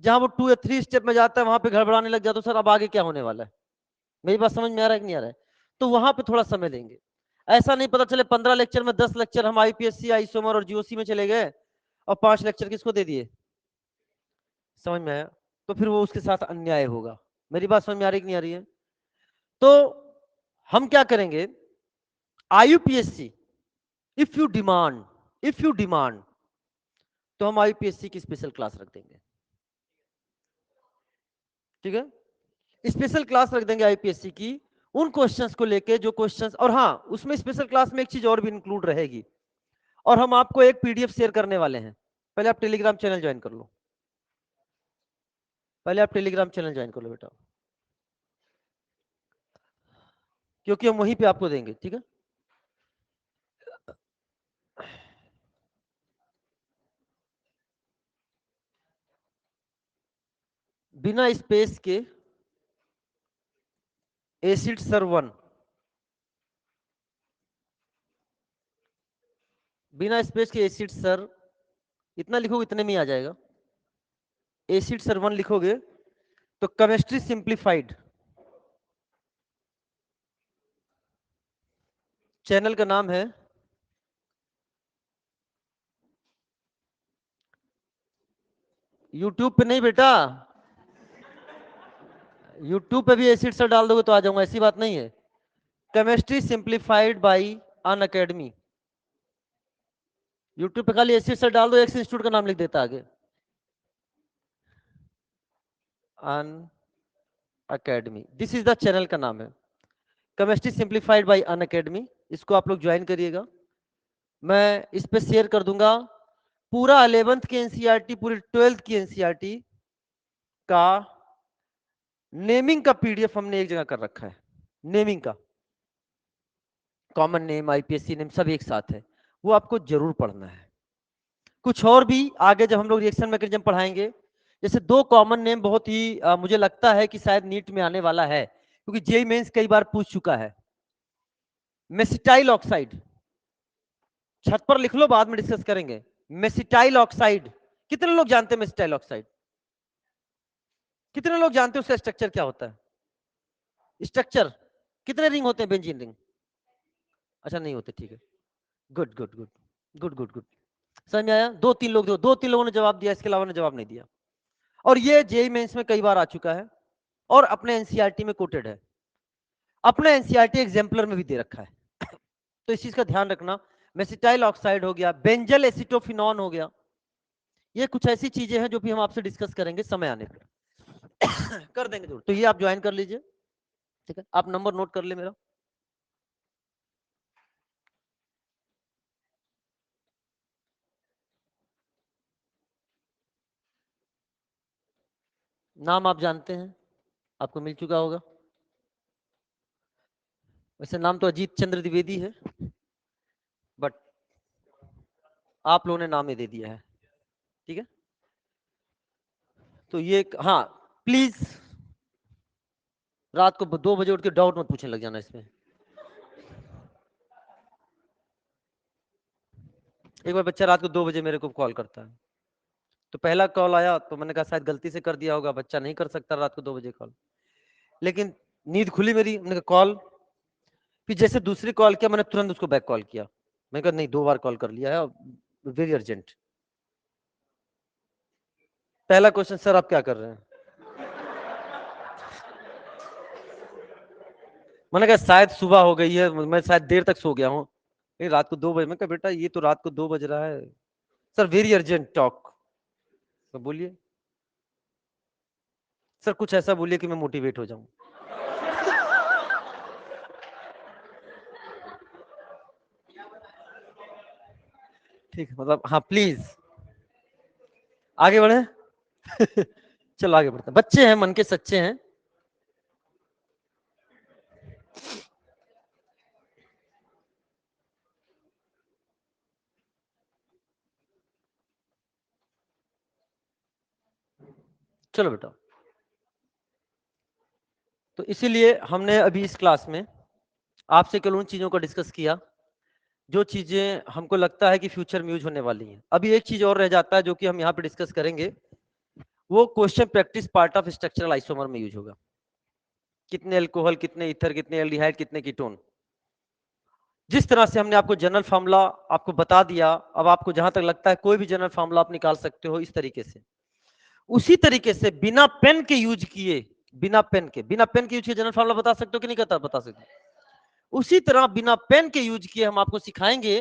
जहां वो 2 या 3 स्टेप में जाता है वहां पे गड़बड़ाने लग जाते हो, सर अब आगे क्या होने वाला है। मेरी बात समझ में आ रहा है कि नहीं आ रहा है? तो वहां पे थोड़ा समय देंगे। ऐसा नहीं पता चले 15 लेक्चर में 10 लेक्चर हम आईपीएससी, आइसोमर और जीओसी में चले गए और 5 लेक्चर किसको दे दिए। समझ में आया? तो फिर वो उसके साथ अन्याय होगा। मेरी बात समझ में आ रही कि नहीं आ रही है? तो हम क्या करेंगे, आईयूपीएससी, इफ यू डिमांड तो हम आईयूपीएससी की स्पेशल क्लास रख देंगे। ठीक है, स्पेशल क्लास रख देंगे आईपीएससी की उन क्वेश्चंस को लेके जो क्वेश्चंस, और हाँ उसमें स्पेशल क्लास में एक चीज और भी इंक्लूड रहेगी, और हम आपको एक पीडीएफ शेयर करने वाले हैं। पहले आप टेलीग्राम चैनल ज्वाइन कर लो। पहले आप टेलीग्राम चैनल ज्वाइन कर लो बेटा, क्योंकि हम वहीं पे आपको देंगे। ठीक है, बिना स्पेस के एसिड सर 1, बिना स्पेस के एसिड सर, इतना लिखो इतने में ही आ जाएगा। एसिड सर 1 लिखोगे तो केमिस्ट्री सिंप्लीफाइड, चैनल का नाम है यूट्यूब पे नहीं बेटा, यूट्यूब पे भी एसिड सर डाल दोगे तो आ जाऊंगा, ऐसी बात नहीं है। Chemistry simplified by Unacademy, YouTube पे खाली एसिड सर डाल दो, एक्स इंस्टीट्यूट का नाम लिख देता आगे, Unacademy, this is the channel का नाम है, chemistry simplified by Unacademy. इसको आप लोग ज्वाइन करिएगा, मैं इस पे शेयर कर दूंगा पूरा 11th की एनसीईआरटी, पूरी 12th की एनसीईआरटी का नेमिंग का पीडीएफ हमने एक जगह कर रखा है, नेमिंग का, कॉमन नेम, आईपीएससी नेम सब एक साथ है, वो आपको जरूर पढ़ना है। कुछ और भी आगे जब हम लोग रिएक्शन मैकेनिज्म पढ़ाएंगे, जैसे 2 कॉमन नेम बहुत ही मुझे लगता है कि शायद नीट में आने वाला है, क्योंकि जेई मेंस कई बार पूछ चुका है। मेसिटाइल ऑक्साइड, छत पर लिख लो, बाद में डिस्कस करेंगे। मेसिटाइल ऑक्साइड, कितने लोग जानते हैं मेसिटाइल ऑक्साइड? कितने लोग जानते हैं उसका स्ट्रक्चर क्या होता है? स्ट्रक्चर कितने रिंग होते हैं बेंजीन रिंग? अच्छा नहीं होते, ठीक है, good good good good good good, समझ में आया? 2-3 लोग, 2-3 लोगों ने जवाब दिया, इसके अलावा ने जवाब नहीं दिया, और ये जेई मेंस में कई बार आ चुका है और अपने एनसीईआरटी में कोटेड है, अपने एनसीईआरटी एग्जाम्पलर में भी दे रखा है। तो इस चीज का ध्यान रखना। मेसिटाइल ऑक्साइड हो गया, बेंजल एसिटोफिनॉन हो गया, ये कुछ ऐसी चीजें हैं जो भी हम आपसे डिस्कस करेंगे समय आने पर। कर देंगे जरूर, तो ये आप ज्वाइन कर लीजिए, ठीक है? आप नंबर नोट कर ले मेरा, नाम आप जानते हैं, आपको मिल चुका होगा, वैसे नाम तो अजीत चंद्र द्विवेदी है, बट आप लोगों ने नाम ही दे दिया है, ठीक है? तो ये हाँ, प्लीज रात को 2 बजे उठ के डाउट मत पूछने लग जाना इसमें। एक बार बच्चा रात को 2 बजे मेरे को कॉल करता है, तो पहला कॉल आया तो मैंने कहा शायद गलती से कर दिया होगा, बच्चा नहीं कर सकता रात को 2 बजे कॉल, लेकिन नींद खुली मेरी, मैंने कहा कॉल, फिर जैसे दूसरी कॉल किया मैंने तुरंत उसको बैक कॉल किया, मैंने कहा नहीं 2 बार कॉल कर लिया है, वेरी अर्जेंट। पहला क्वेश्चन, सर आप क्या कर रहे हैं? मैंने कहा शायद सुबह हो गई है, मैं शायद देर तक सो गया हूँ, नहीं रात को 2 बजे। मैं कहा बेटा ये तो रात को 2 बज रहा है, सर वेरी अर्जेंट टॉक। तो बोलिए सर, कुछ ऐसा बोलिए कि मैं मोटिवेट हो जाऊं। ठीक है, मतलब हाँ प्लीज आगे बढ़े। चलो आगे बढ़ते हैं, बच्चे हैं मन के सच्चे हैं। चलो बेटा, तो इसीलिए हमने अभी इस क्लास में आपसे केवल उन चीजों को डिस्कस किया जो चीजें हमको लगता है कि फ्यूचर में यूज होने वाली हैं। अभी एक चीज और रह जाता है जो कि हम यहाँ पे डिस्कस करेंगे, वो question practice part of structural isomer में यूज होगा। कितने अल्कोहल, कितने ईथर, कितने एल्डिहाइड, कितने कीटोन। जिस तरह से हमने आपको जनरल फार्मूला आपको बता दिया, अब आपको जहां तक लगता है कोई भी जनरल फार्मूला आप निकाल सकते हो इस तरीके से, उसी तरीके से बिना पेन के यूज किए, बिना पेन के यूज किए जनरल फार्मूला बता सकते हो कि नहीं कहता? बता सकते हो। उसी तरह बिना पेन के यूज किए हम आपको सिखाएंगे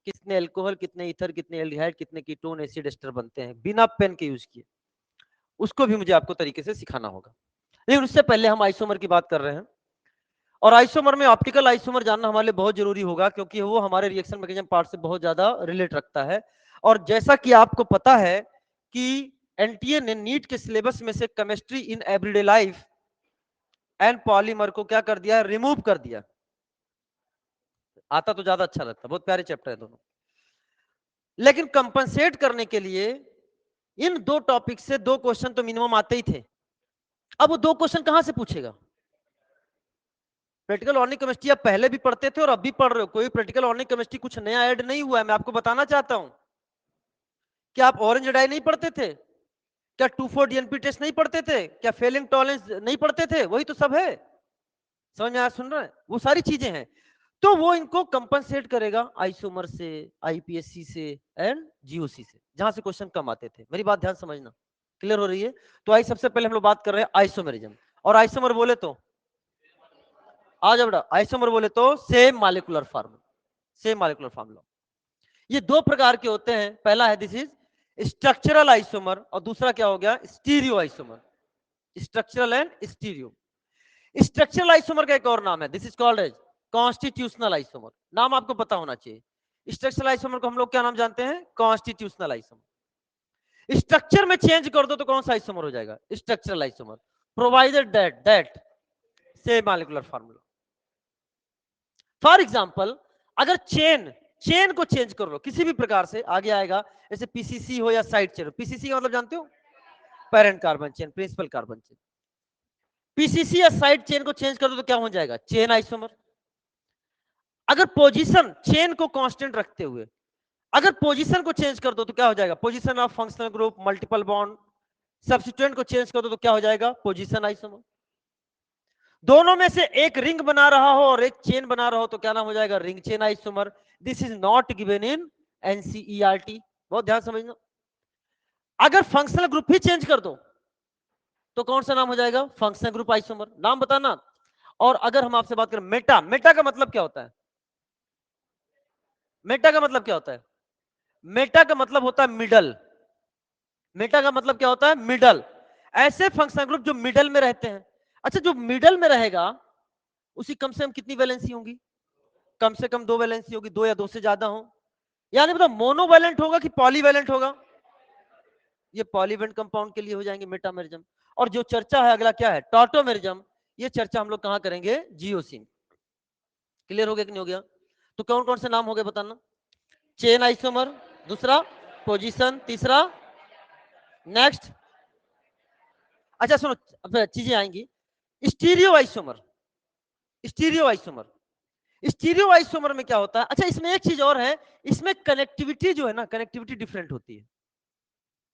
कितने अल्कोहल, कितने ईथर, कितने एल्डिहाइड, कितने कीटोन, एसिड एस्टर बनते हैं बिना पेन के यूज किए। उसको भी मुझे आपको तरीके से सिखाना होगा, लेकिन उससे पहले हम आइसोमर की बात कर रहे हैं, और आइसोमर में ऑप्टिकल आइसोमर जानना हमारे लिए बहुत जरूरी होगा, क्योंकि वो हमारे रिएक्शन मैकेनिज्म पार्ट से बहुत ज्यादा रिलेट रखता है। और जैसा कि आपको पता है कि एनटीए ने नीट के सिलेबस में से chemistry in everyday life and polymer को क्या कर दिया है? रिमूव कर दिया। आता तो ज्यादा अच्छा लगता, बहुत प्यारे चैप्टर है दोनों, लेकिन कंपनसेट करने के लिए इन 2 टॉपिक से 2 क्वेश्चन तो मिनिमम आते ही थे। अब वो 2 क्वेश्चन कहां से पूछेगा? प्रैक्टिकल ऑर्गेनिक केमिस्ट्री आप पहले भी पढ़ते थे और अब भी पढ़ रहे हो, कोई प्रैक्टिकल ऑर्गेनिक केमिस्ट्री कुछ नया ऐड नहीं हुआ है, मैं आपको बताना चाहता हूं। क्या आप ऑरेंज डाई नहीं पढ़ते थे? क्या 2,4 डीएनपी टेस्ट नहीं पढ़ते थे? क्या फेलिंग टॉलरेंस नहीं पढ़ते थे? वही तो सब है। समझ में आया? सुन रहे हैं? वो सारी चीजें हैं। तो वो इनको कंपनसेट करेगा आइसोमर से, आईपीएससी से एंड जीओसी से, जहां से क्वेश्चन कम आते थे। मेरी बात ध्यान समझना, क्लियर हो रही है? तो आई सबसे पहले हम लोग बात कर रहे हैं आइसोमेरिज्म। और आइसोमर बोले तो आ जाओ बेटा, आइसोमर बोले तो same molecular formula, same molecular formula. ये दो प्रकार के होते हैं। पहला है दिस इज स्ट्रक्चरल आइसोमर और दूसरा क्या हो गया? Stereo isomer. Structural and stereo. Structural isomer का एक और नाम है, this is called as constitutional isomer. नाम आपको पता होना चाहिए। स्ट्रक्चरल आइसोमर को हम लोग क्या नाम जानते हैं? Constitutional isomer. स्ट्रक्चर में चेंज कर दो तो कौन सा आइसोमर हो जाएगा? Structural isomer, provided that same molecular formula. For example, अगर चेन को चेंज कर लो किसी भी प्रकार से, आगे आएगा जैसे पीसीसी हो या साइड चेन। पीसीसी का मतलब जानते हो? Parent carbon chain, principal carbon chain. PCC या साइड चेन को चेंज कर दो तो क्या हो जाएगा? Chain isomer. अगर पोजीशन चेन को कांस्टेंट रखते हुए अगर पोजीशन को चेंज कर दो तो क्या हो जाएगा? Position of functional group, multiple bond. Substituent को चेंज कर दो तो क्या हो जाएगा? Position isomer. दोनों में से एक रिंग बना रहा हो और एक चेन बना रहा हो तो क्या नाम हो जाएगा? Ring chain isomer. This is not given in NCERT, बहुत ध्यान समझना। अगर फंक्शनल ग्रुप ही चेंज कर दो तो कौन सा नाम हो जाएगा? Functional group isomer. नाम बताना। और अगर हम आपसे बात करें मेटा, मेटा का मतलब क्या होता है? मेटा का मतलब क्या होता है? मेटा का मतलब होता है मिडल। मेटा का मतलब क्या होता है? मिडल। ऐसे फंक्शनल ग्रुप जो मिडल में रहते हैं। अच्छा, जो मिडल में रहेगा उसी कम से कम कितनी वैलेंसी होंगी? कम से कम 2 वैलेंसी होगी, 2 या 2 से ज्यादा हो। यानी मतलब मोनोवैलेंट होगा कि पॉलीवैलेंट होगा? ये पॉलीवैलेंट कंपाउंड के लिए हो जाएंगे मेटामेरिज्म। और जो चर्चा है अगला क्या है? टॉटोमेरिज्म। ये चर्चा हम लोग कहां करेंगे? जीओसिन। क्लियर हो गया कि नहीं हो गया? तो कौन कौन से नाम हो गए बताना? चेन आइसोमर, दूसरा पोजीशन, तीसरा नेक्स्ट। अच्छा सुनो, अब चीजें आएंगी। Stereo isomer, stereo isomer. Stereo isomer में क्या होता है? अच्छा, इसमें एक चीज और है, इसमें कनेक्टिविटी जो है ना, कनेक्टिविटी डिफरेंट होती है।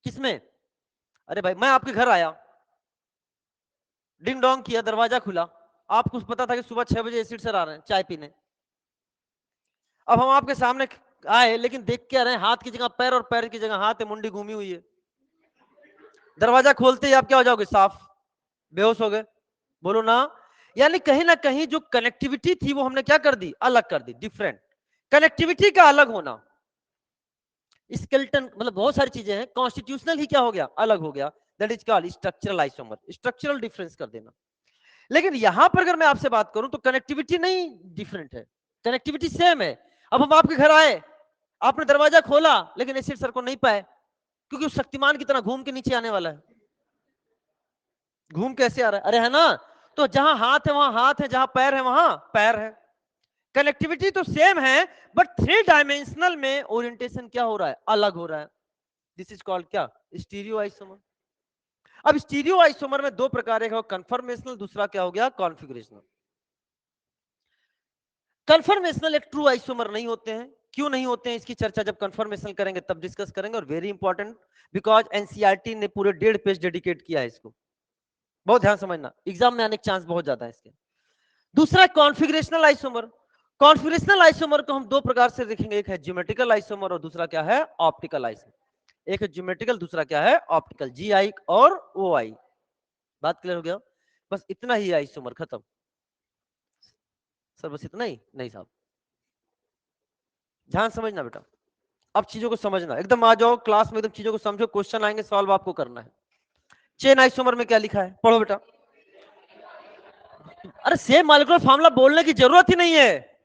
किसमें? अरे भाई, मैं आपके घर आया, डिंग डोंग किया, दरवाजा खुला, आपको पता था कि सुबह 6 बजे एसिड सर आ रहे हैं चाय पीने। अब हम आपके सामने आए, लेकिन देख क्या रहे हैं? हाथ की जगह पैर और पैर की जगह हाथ है, मुंडी घूमी हुई है। दरवाजा खोलते ही आप क्या हो जाओगे? साफ बेहोश हो गए। बोलो ना। यानी कहीं ना कहीं जो कनेक्टिविटी थी वो हमने क्या कर दी? अलग कर दी, डिफरेंट। कनेक्टिविटी का अलग होना, स्केलेटन मतलब बहुत सारी चीजें हैं। कॉन्स्टिट्यूशनल ही क्या हो गया? अलग हो गया। That is called structural isomer, structural difference कर देना। लेकिन यहां पर अगर मैं आपसे बात करूं तो कनेक्टिविटी नहीं डिफरेंट है, कनेक्टिविटी सेम है। अब हम आपके घर आए, आपने दरवाजा खोला, लेकिन एसिड सर को नहीं पाए, क्योंकि उस शक्तिमान की तरह घूम के नीचे आने वाला है। घूम कैसे आ रहा है? अरे है ना। तो जहां हाथ है वहां हाथ है, जहां पैर है वहां पैर है। कनेक्टिविटी तो सेम है, बट 3 डायमेंशनल में ओरिएंटेशन क्या हो रहा है? अलग हो रहा है। दिस इज कॉल्ड क्या? Stereo isomer. अब स्टीरियो आइसोमर में दो प्रकार है, कन्फर्मेशनल, दूसरा क्या हो गया? कॉन्फिगरेशनल। कन्फर्मेशनल एक ट्रू आइसोमर नहीं होते हैं। क्यों नहीं होते हैं इसकी चर्चा जब कन्फर्मेशनल करेंगे तब डिस्कस करेंगे। और वेरी इंपॉर्टेंट, बिकॉज एनसीईआरटी ने पूरे 1.5 पेज डेडिकेट किया है इसको, बहुत ध्यान समझना, एग्जाम में आने के चांस बहुत ज्यादा है इसके। दूसरा कॉन्फिगरेशनल आइसोमर। कॉन्फिगरेशनल आइसोमर को हम दो प्रकार से देखेंगे, एक है ज्योमेट्रिकल आइसोमर और दूसरा क्या है? Optical isomer. एक है ज्योमेट्रिकल, दूसरा क्या है? ऑप्टिकल, जीआई और ओआई। बात क्लियर हो गया? बस इतना ही आइसोमर, खत्म। सर बस इतना ही? नहीं साहब, ध्यान समझना बेटा। अब चीजों को समझना, एकदम आ जाओ क्लास में, एकदम चीजों को समझो। क्वेश्चन आएंगे, सॉल्व आपको करना है। चेन आइसोमर में क्या लिखा है? पढ़ो बेटा। अरे सेम मॉलिक्यूलर फार्मूला बोलने की जरूरत ही नहीं है।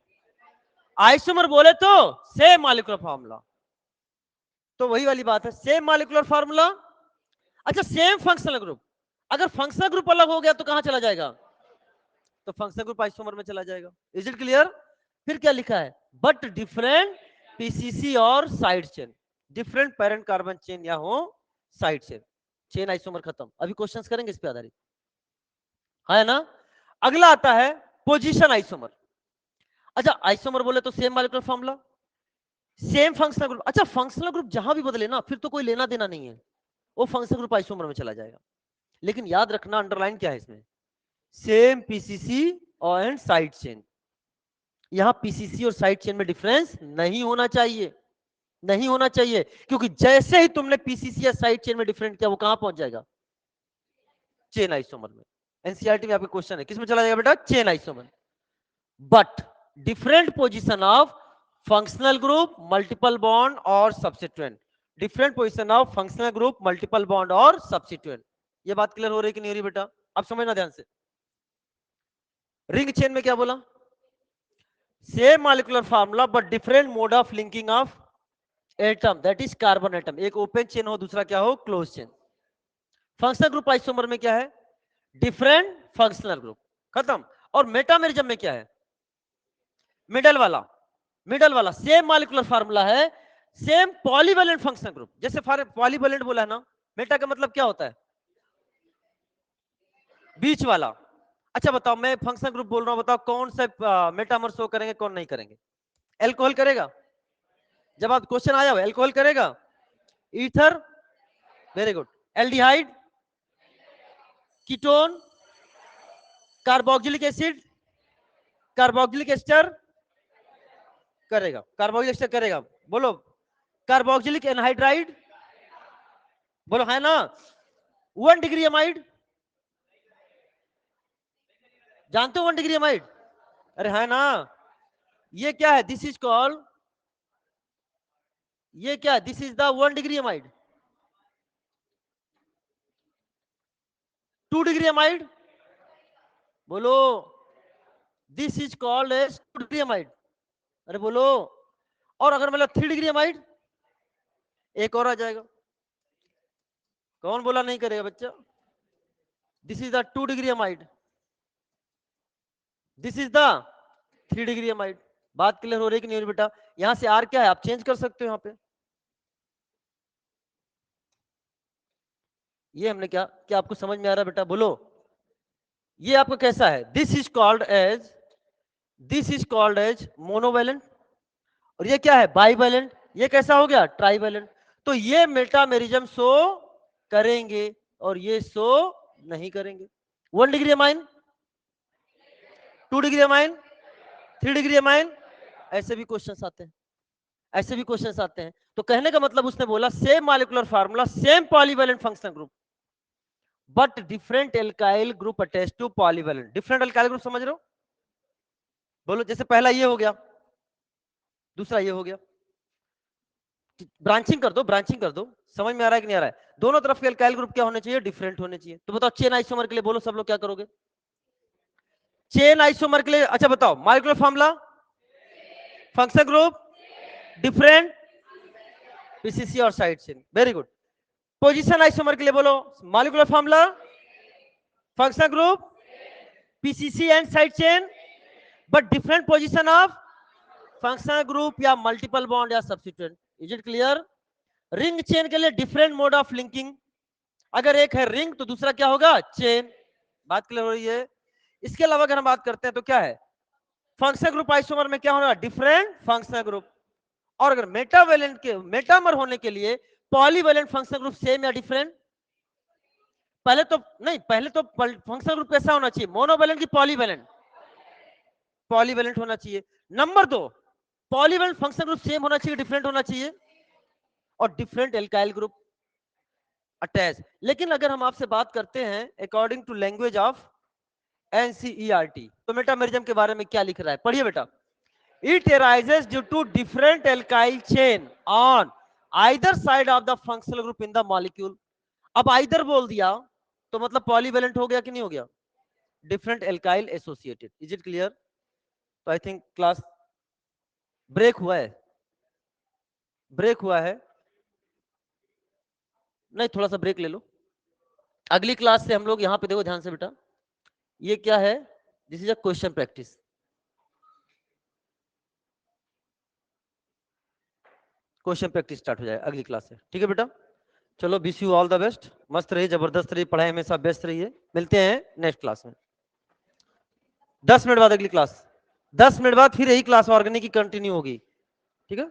आइसोमर बोले तो सेम मॉलिक्यूलर फार्मूला, तो वही वाली बात है, सेम मॉलिक्यूलर फार्मूला। अच्छा, सेम फंक्शनल ग्रुप। अगर फंक्शनल ग्रुप अलग हो गया तो कहां चला जाएगा? तो फंक्शनल ग्रुप आइसोमर में चला जाएगा। Is it clear? फिर क्या लिखा है? बट डिफरेंट पीसीसी और side chain, different parent carbon chain या हो साइड चेन, चेन आइसोमर खत्म। अभी क्वेश्चंस करेंगे इस पे आधारित, है ना। अगला आता है पोजीशन आइसोमर। अच्छा, आइसोमर बोले तो same molecular formula, same functional group. अच्छा, फंक्शनल ग्रुप जहां भी बदले ना, फिर तो कोई लेना देना नहीं है। वो फंक्शनल ग्रुप आइसोमर में चला जाएगा। लेकिन याद रखना, अंडरलाइन क्या है इसमें, सेम पीसीसी और एंड साइड चेन। यहां पीसीसी और साइड चेन में डिफरेंस नहीं होना चाहिए, नहीं होना चाहिए, क्योंकि जैसे ही तुमने पीसीसी या साइड चेन में डिफरेंट किया, वो कहां पहुंच जाएगा, चेन आइसोमर में। एनसीईआरटी में आपका क्वेश्चन है, किस में चला जाएगा बेटा, chain isomer. But different position of functional group, multiple bond और substituent, different position of functional group, multiple bond और सब्स्टिट्यूएंट। ये बात क्लियर हो रही कि नहीं हो रही बेटा, अब समझना ध्यान से। रिंग चेन में क्या बोला, same molecular formula but different mode of linking of atom, that is carbon atom. एक ओपन चेन हो, दूसरा क्या हो, close chain. Functional group isomer में क्या है, डिफरेंट फंक्शनल ग्रुप, खत्म। और मेटामेरिज्म में क्या है, मिडल वाला, मिडल वाला सेम मॉलिक्यूलर फार्मूला है, सेम पॉलीवैलेंट फंक्शनल ग्रुप। जैसे पॉलीवैलेंट बोला है ना, मेटा का मतलब क्या होता है, बीच वाला। अच्छा बताओ, मैं फंक्शनल ग्रुप बोल रहा हूं, बताओ कौन से मेटामर शो करेंगे, कौन नहीं करेंगे, एल्कोहल करेगा, जब आप क्वेश्चन आया हो एल्कोहल करेगा, ether, very good, aldehyde, ketone, carboxylic acid, carboxylic ester करेगा, कार्बोक्सिलिक एस्टर करेगा, बोलो, कार्बोक्सिलिक एनहाइड्राइड, बोलो है ना, 1 डिग्री अमाइड, जानते हो 1 डिग्री अमाइड, अरे है ना, ये क्या है, दिस इज कॉल्ड, ये क्या, this is the 1 degree amide, 2 degree amide, बोलो, this is called as 2 degree amide, अरे बोलो। और अगर मतलब 3 डिग्री अमाइड, एक और आ जाएगा, कौन बोला नहीं करेगा बच्चा, this is the 2 degree amide, this is the 3 degree amide. बात क्लियर हो रही है कि नहीं हो रही बेटा, यहां से आर क्या है, आप चेंज कर सकते हो यहां पे। ये हमने क्या क्या आपको समझ में आ रहा है बेटा, बोलो। ये आपको कैसा है, this is called as monovalent, और ये क्या है, बाईवैलेंट, ये कैसा हो गया, ट्राईवैलेंट। तो ये मेटामेरिज्म शो करेंगे और ये शो नहीं करेंगे। 1 degree amine, 2 degree amine, 3 degree amine, ऐसे भी क्वेश्चंस आते हैं, ऐसे भी क्वेश्चंस आते हैं। तो कहने का मतलब उसने बोला same molecular formula, same polyvalent functional group, but different alkyl group attached to polyvalent. Different alkyl group समझ रहे हो, बोलो, जैसे पहला ये हो गया, दूसरा ये हो गया, ब्रांचिंग कर दो, ब्रांचिंग कर दो, समझ में आ रहा है कि नहीं आ रहा है, दोनों तरफ के एल्काइल ग्रुप क्या होने चाहिए, डिफरेंट होने चाहिए। तो बताओ चेन आइसोमर के लिए बोलो सब लोग क्या करोगे, चेन आइसोमर के लिए, अच्छा बताओ molecular formula, functional group, different PCC और side chain, very good. Position isomer के लिए बोलो, molecular formula, functional group, PCC and side chain, but different position of functional group या मल्टीपल बॉन्ड या substituent. Is it clear. Ring chain के लिए different mode of linking, अगर एक है रिंग तो दूसरा क्या होगा, चेन। बात क्लियर हो रही है। इसके अलावा अगर हम बात करते हैं तो क्या है, फंक्शनल ग्रुप आइसोमर में क्या होगा, डिफरेंट फंक्शनल ग्रुप। और अगर मेटावेलेंट के मेटामर होने के लिए पॉलीवेलेंट फंक्शनल ग्रुप सेम या डिफरेंट, पहले तो नहीं, पहले तो फंक्शनल ग्रुप कैसा होना चाहिए, मोनोवेलेंट की पॉलीवेलेंट, पॉलीवेलेंट होना चाहिए। Number 2, polyvalent functional group same होना चाहिए, डिफरेंट होना चाहिए, और डिफरेंट एल्काइल ग्रुप अटैच। लेकिन अगर हम आपसे बात करते हैं according to language of NCERT, तो मेटामेरिज्म के बारे में क्या लिख रहा है, पढ़िए बेटा। It arises due to different alkyl chain on either side of the functional group in the molecule। अब either बोल दिया तो मतलब पॉलीवेलेंट हो गया कि नहीं हो गया, different alkyl associated. Is it clear. तो आई थिंक क्लास ब्रेक हुआ है, ब्रेक हुआ है, नहीं थोड़ा सा ब्रेक ले लो। अगली क्लास से हम लोग यहां पे देखो ध्यान से बेटा, ये क्या है, this is a question practice. Question practice start हो जाएगा अगली क्लास से, ठीक है बेटा। चलो, wish you all the best, मस्त रहिए, जबरदस्त रहिए, पढ़ाई हमेशा व्यस्त रहिए। मिलते हैं नेक्स्ट क्लास में, 10 मिनट बाद अगली क्लास, 10 मिनट बाद फिर यही क्लास ऑर्गेनिक की कंटिन्यू होगी, ठीक है।